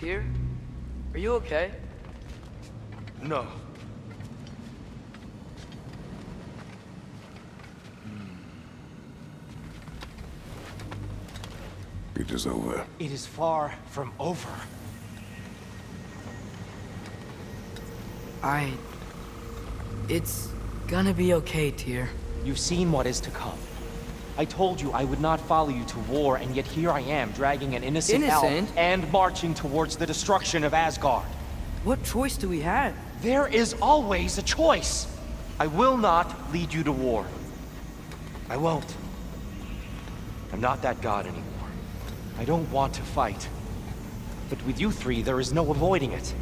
Tyr? Are you okay? No. It is over. It is far from over. It's gonna be okay, Tyr. You've seen what is to come. I told you I would not follow you to war, and yet here I am, dragging an innocent elf and marching towards the destruction of Asgard. What choice do we have? There is always a choice. I will not lead you to war. I won't. I'm not that god anymore. I don't want to fight. But with you three, there is no avoiding it.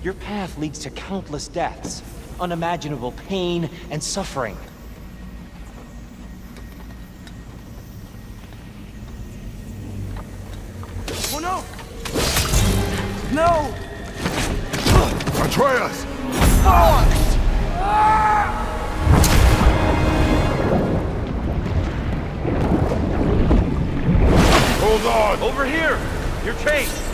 Your path leads to countless deaths, unimaginable pain and suffering. No! Atreus! Hold on! Over here! You're chased!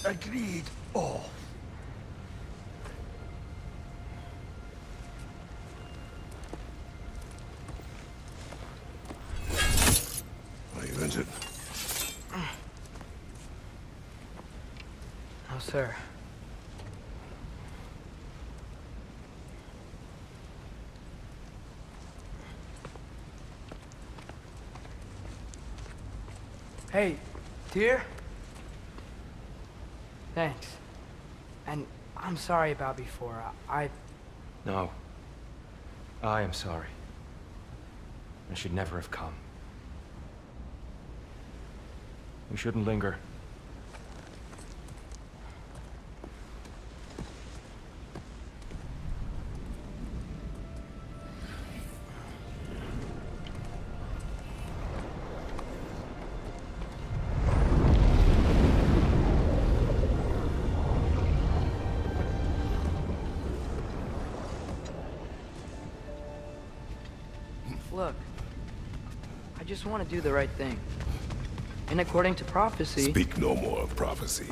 Agreed. Oh. Are you injured? No, sir. Hey, dear? Thanks. And I'm sorry about before. No. I am sorry. I should never have come. We shouldn't linger. Look, I just want to do the right thing. And according to prophecy... Speak no more of prophecy.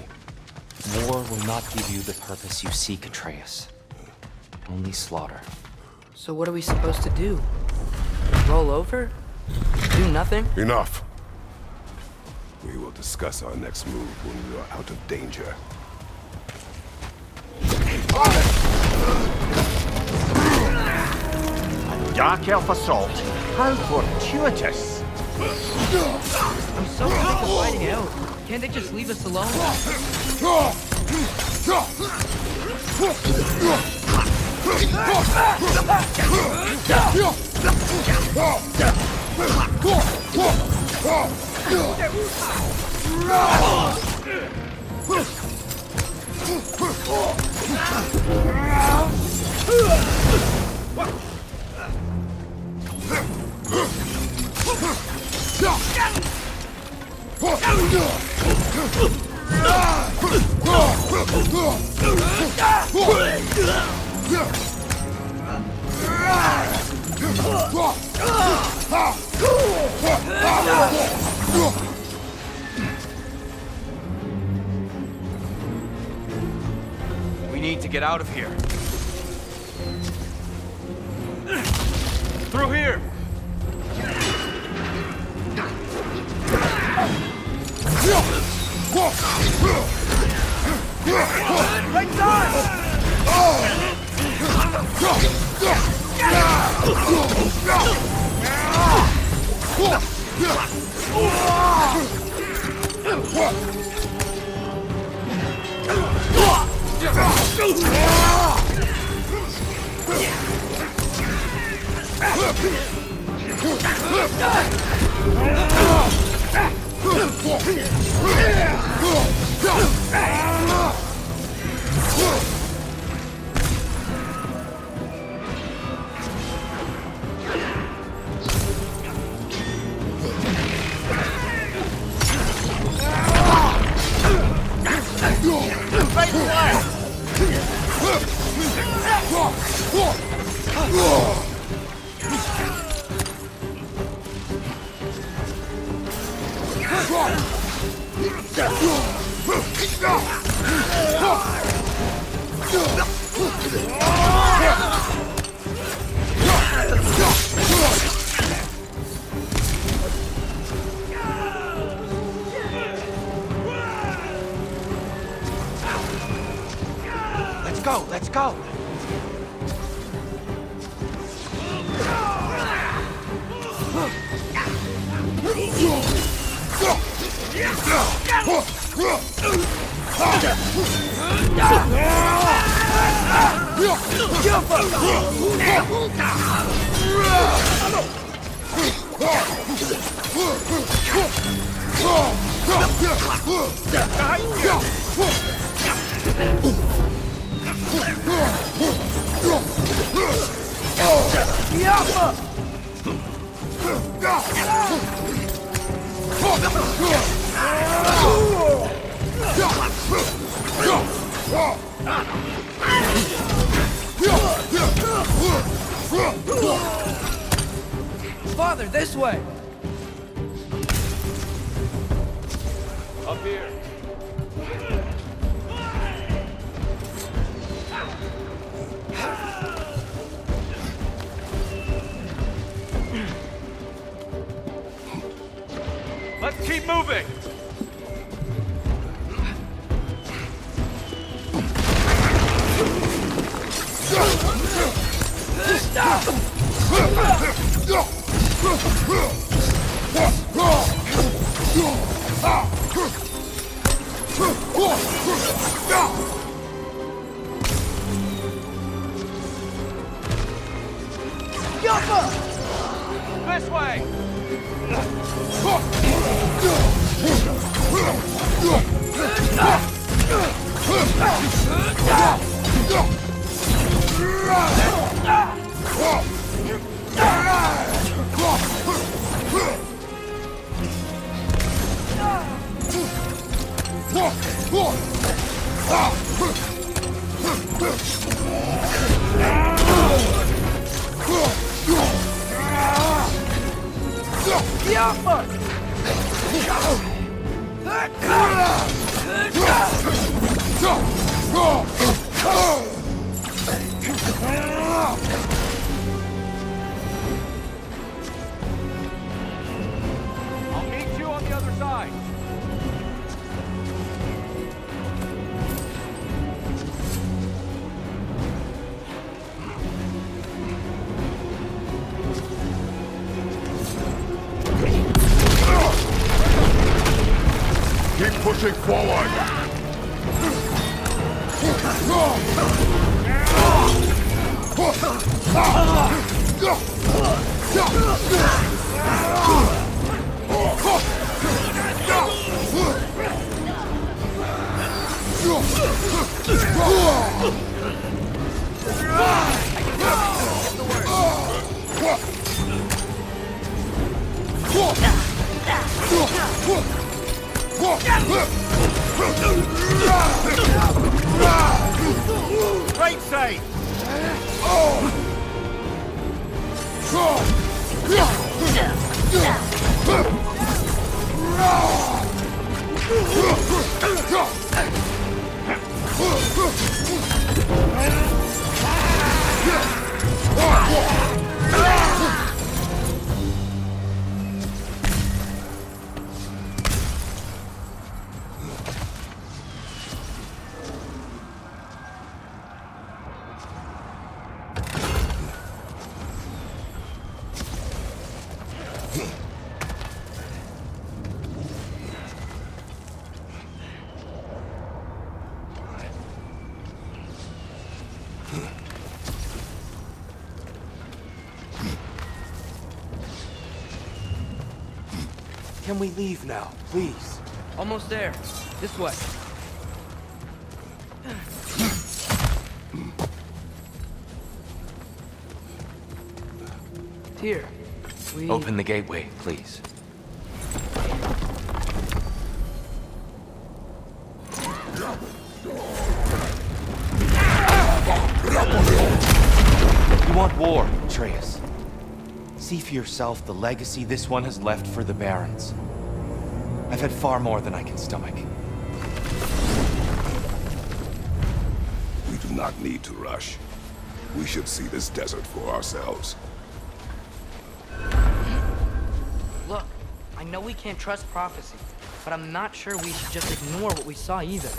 War will not give you the purpose you seek, Atreus. Only slaughter. So what are we supposed to do? Roll over? Do nothing? Enough. We will discuss our next move when we are out of danger. Dark elf assault. How fortuitous. I'm so sick of fighting out. Can't they just leave us alone? We need to get out of here. Through here! Right side! go! Father, this way! Up here. Let's keep moving! This way! I'll meet you on the other side. Keep pushing forward! Right side! Can we leave now, please? Almost there. This way. Here. We... Open the gateway, please. You want war, Atreus. See for yourself the legacy this one has left for the Barons. I've had far more than I can stomach. We do not need to rush. We should see this desert for ourselves. Look, I know we can't trust prophecy, but I'm not sure we should just ignore what we saw either.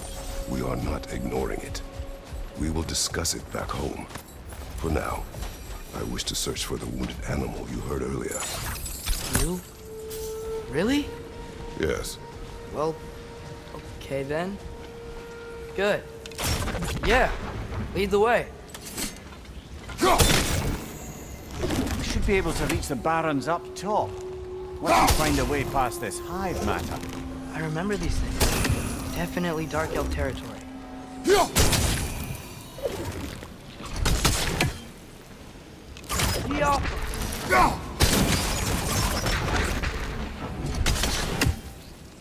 We are not ignoring it. We will discuss it back home. For now, I wish to search for the wounded animal you heard earlier. You? Really? Yes. Well, okay then. Good. Yeah, lead the way. We should be able to reach the barrens up top. Once we find a way past this hive matter. I remember these things. Definitely Dark Elf territory. Yeah.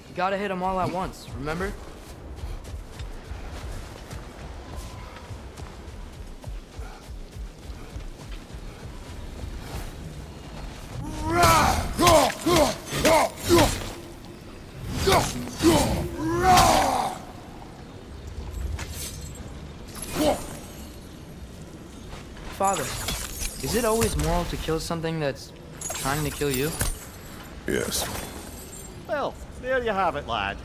You gotta hit them all at once, remember? Father, is it always moral to kill something that's trying to kill you? Yes. Well, there you have it, lad.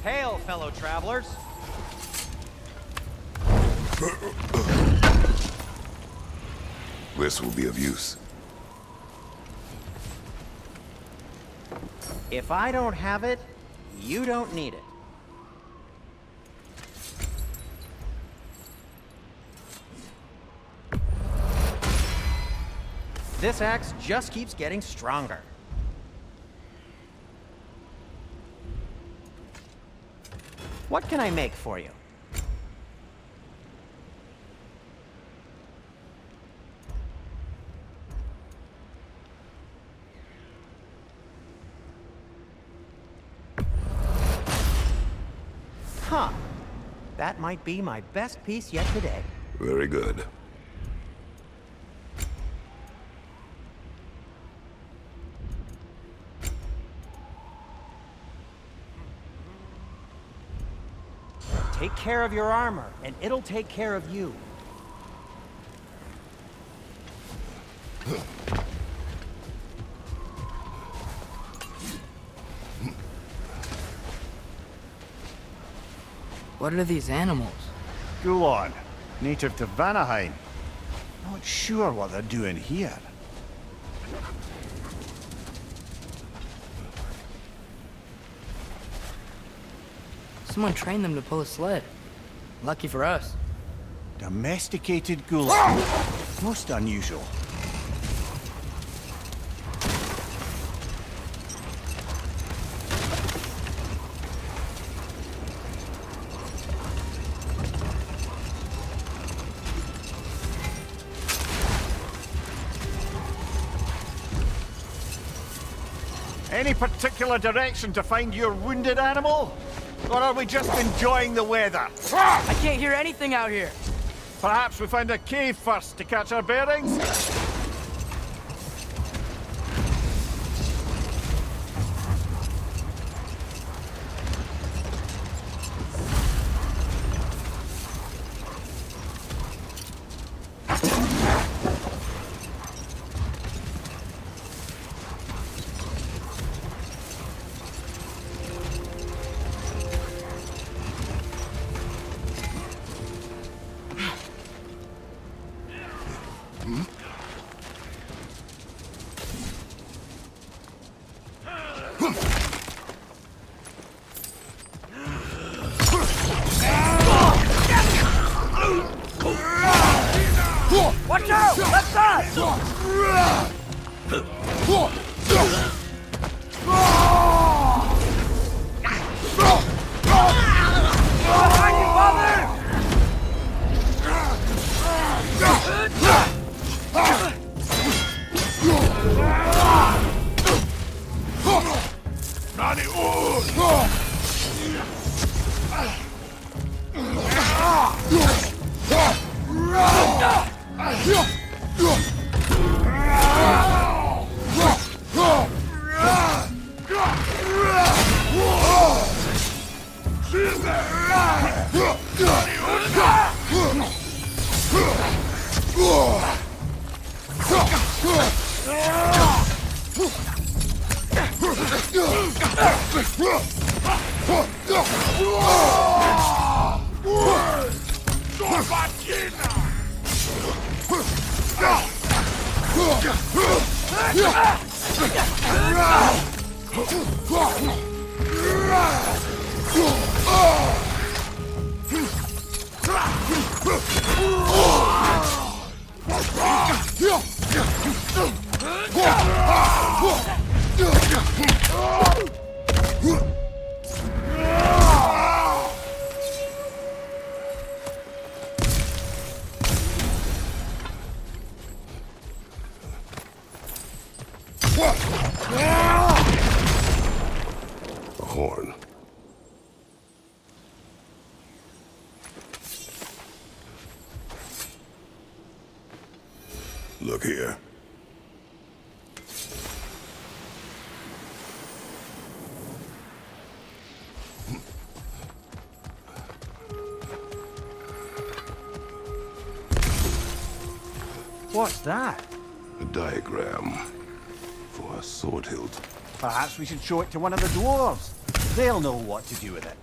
Hail, fellow travelers. This will be of use. If I don't have it, you don't need it. This axe just keeps getting stronger. What can I make for you? Huh. That might be my best piece yet today. Very good. Take care of your armor, and it'll take care of you. What are these animals? Gulon, native to Vanaheim. Not sure what they're doing here. Someone trained them to pull a sled. Lucky for us. Domesticated Gulon. Most unusual. Any particular direction to find your wounded animal? Or are we just enjoying the weather? I can't hear anything out here. Perhaps we find a cave first to catch our bearings? Behind you, father! A horn. Look here. What's that? A diagram for a sword hilt. Perhaps we should show it to one of the dwarves. They'll know what to do with it.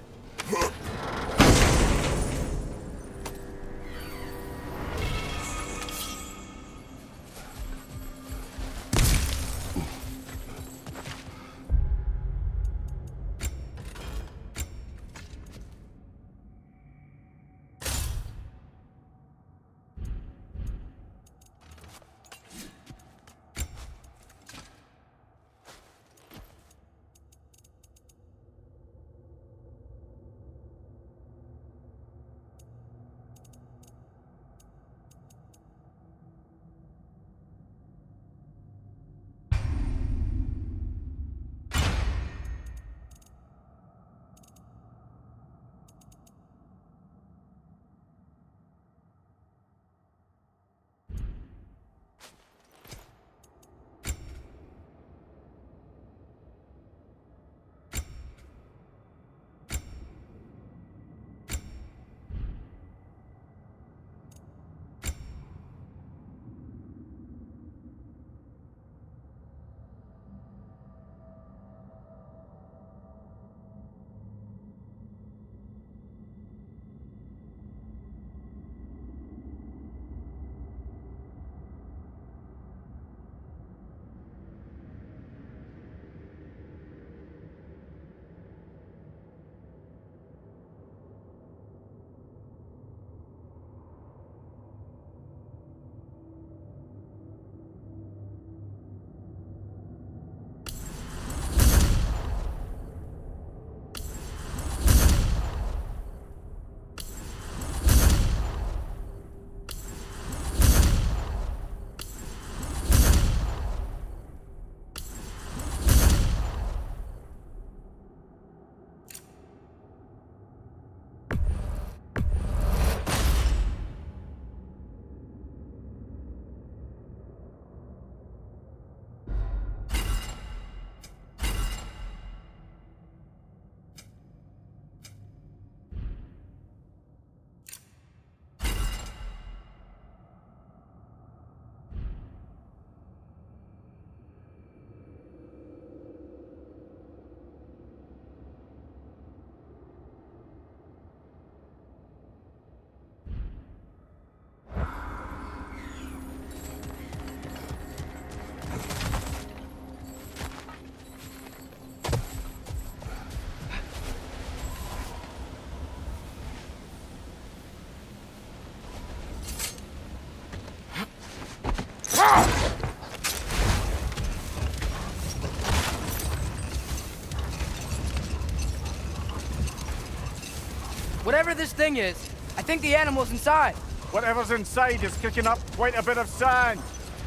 Whatever this thing is, I think the animal's inside. Whatever's inside is kicking up quite a bit of sand.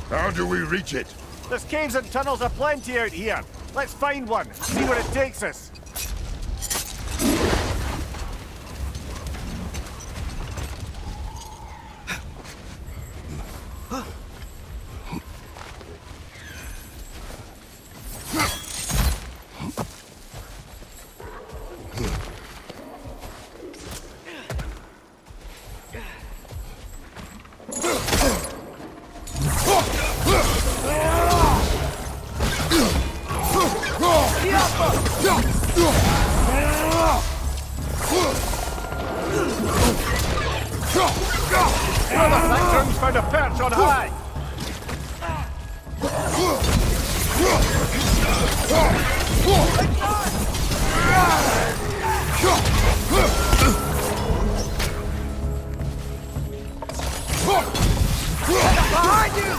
How do we reach it? There's caves and tunnels aplenty out here. Let's find one and see where it takes us. Sanctum's found a perch on high. Behind you!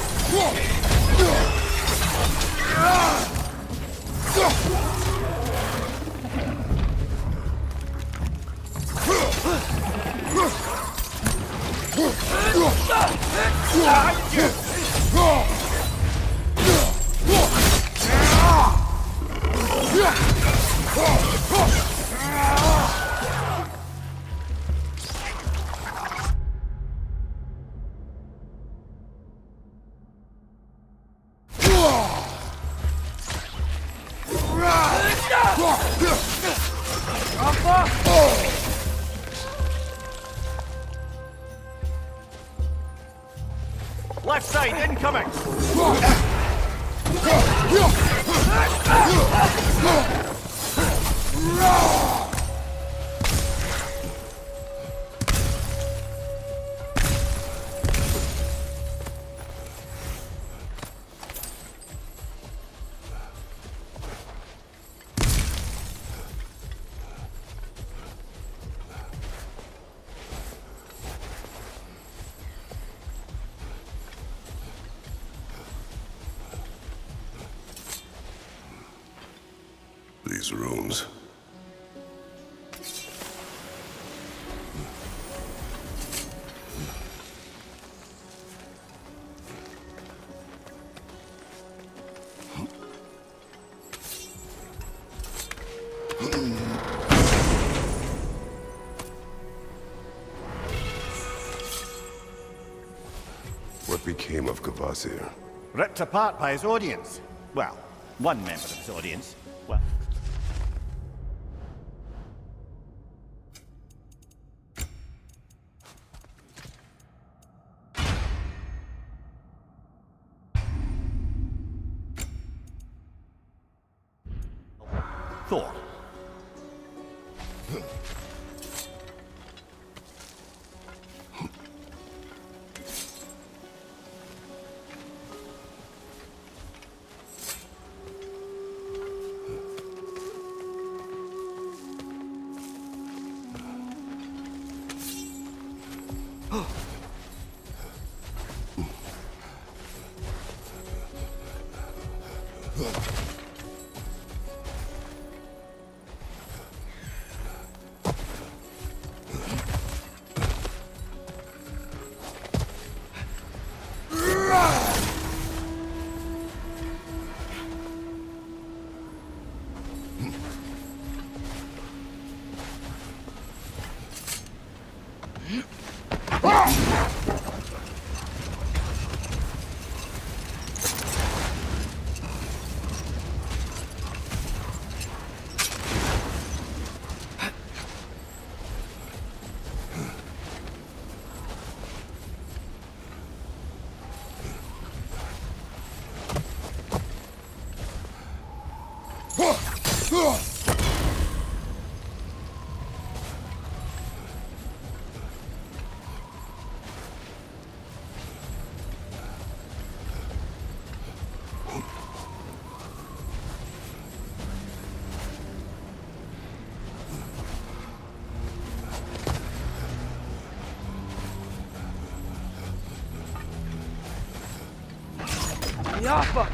Left side, incoming! These rooms. What became of Kvasir? Ripped apart by his audience. Well, one member of his audience. Well... Thor. Yappa!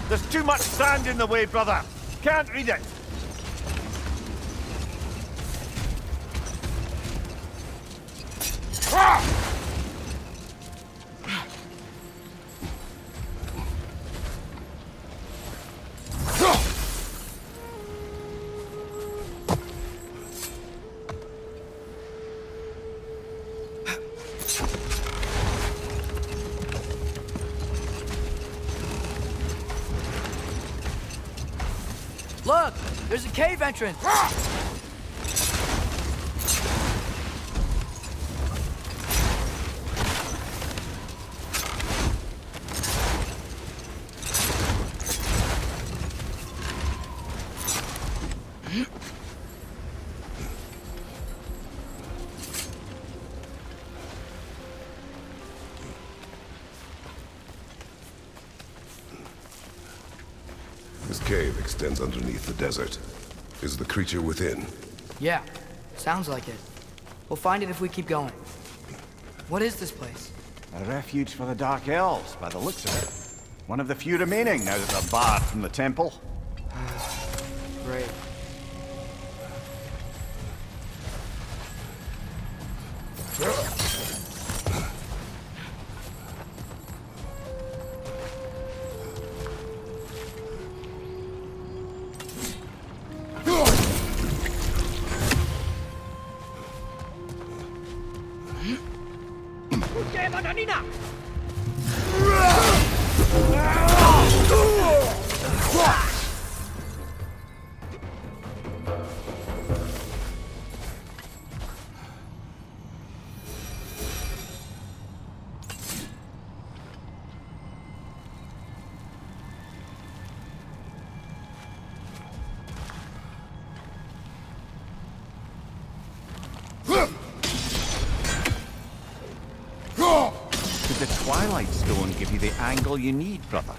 There's too much sand in the way, brother. Can't read it. Look! There's a cave entrance! This cave extends underneath the desert. Is the creature within? Yeah, sounds like it. We'll find it if we keep going. What is this place? A refuge for the Dark Elves, by the looks of it. One of the few remaining now that they're barred from the temple. Great. Did the Twilight Stone give you the angle you need, brother?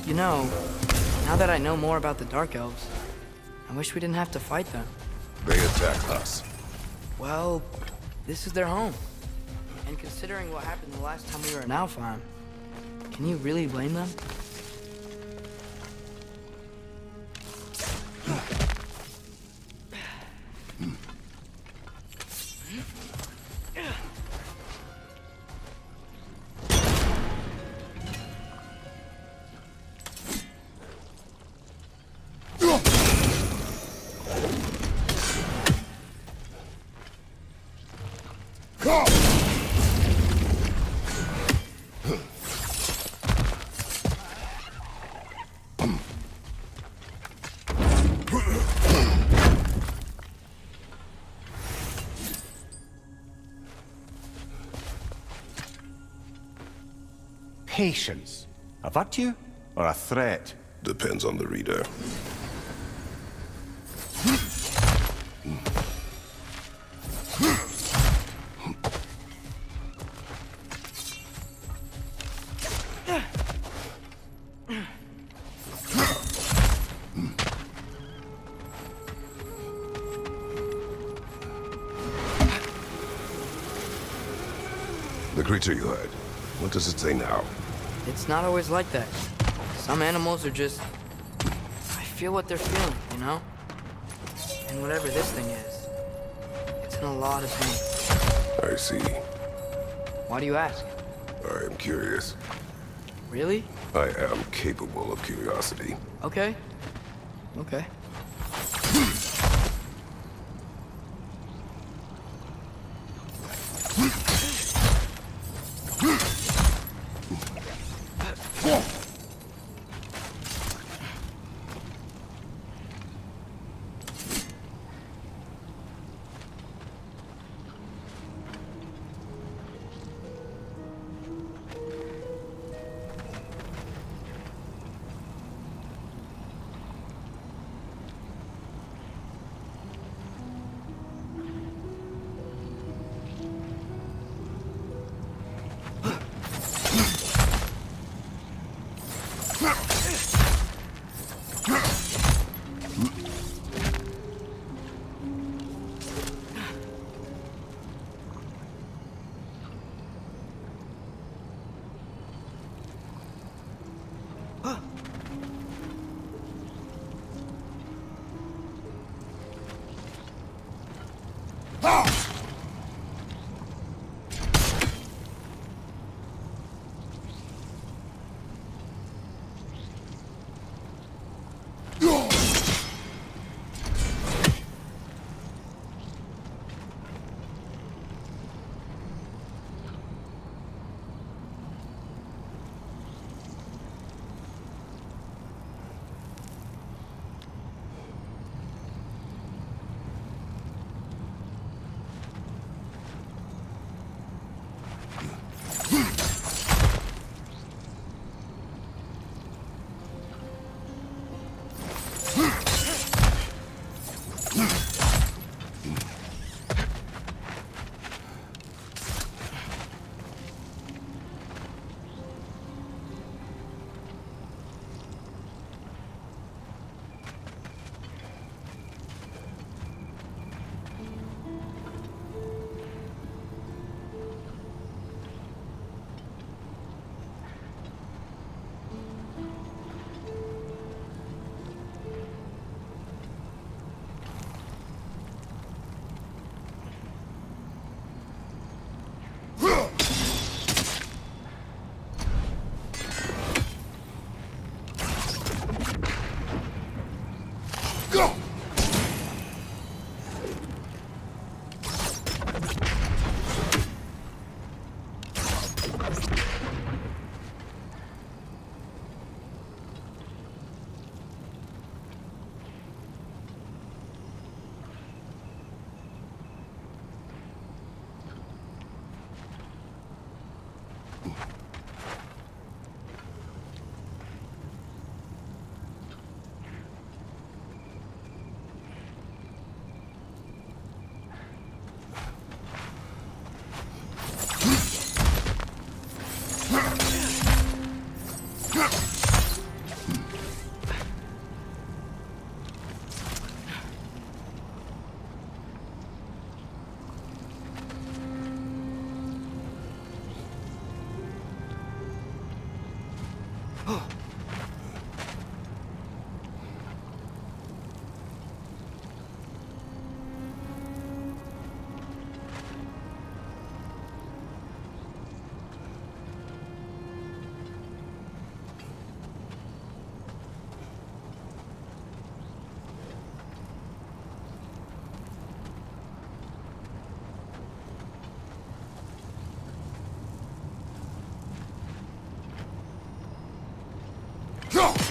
You know, now that I know more about the Dark Elves, I wish we didn't have to fight them. They attack us. Well, this is their home. And considering what happened the last time we were in Alfheim, can you really blame them? Patience. A virtue or a threat? Depends on the reader. creature you had. What does it say now? It's not always like that. Some animals are just... I feel what they're feeling, you know? And whatever this thing is, it's in a lot of pain. I see. Why do you ask? I am curious. Really? I am capable of curiosity. Okay. Okay. Go!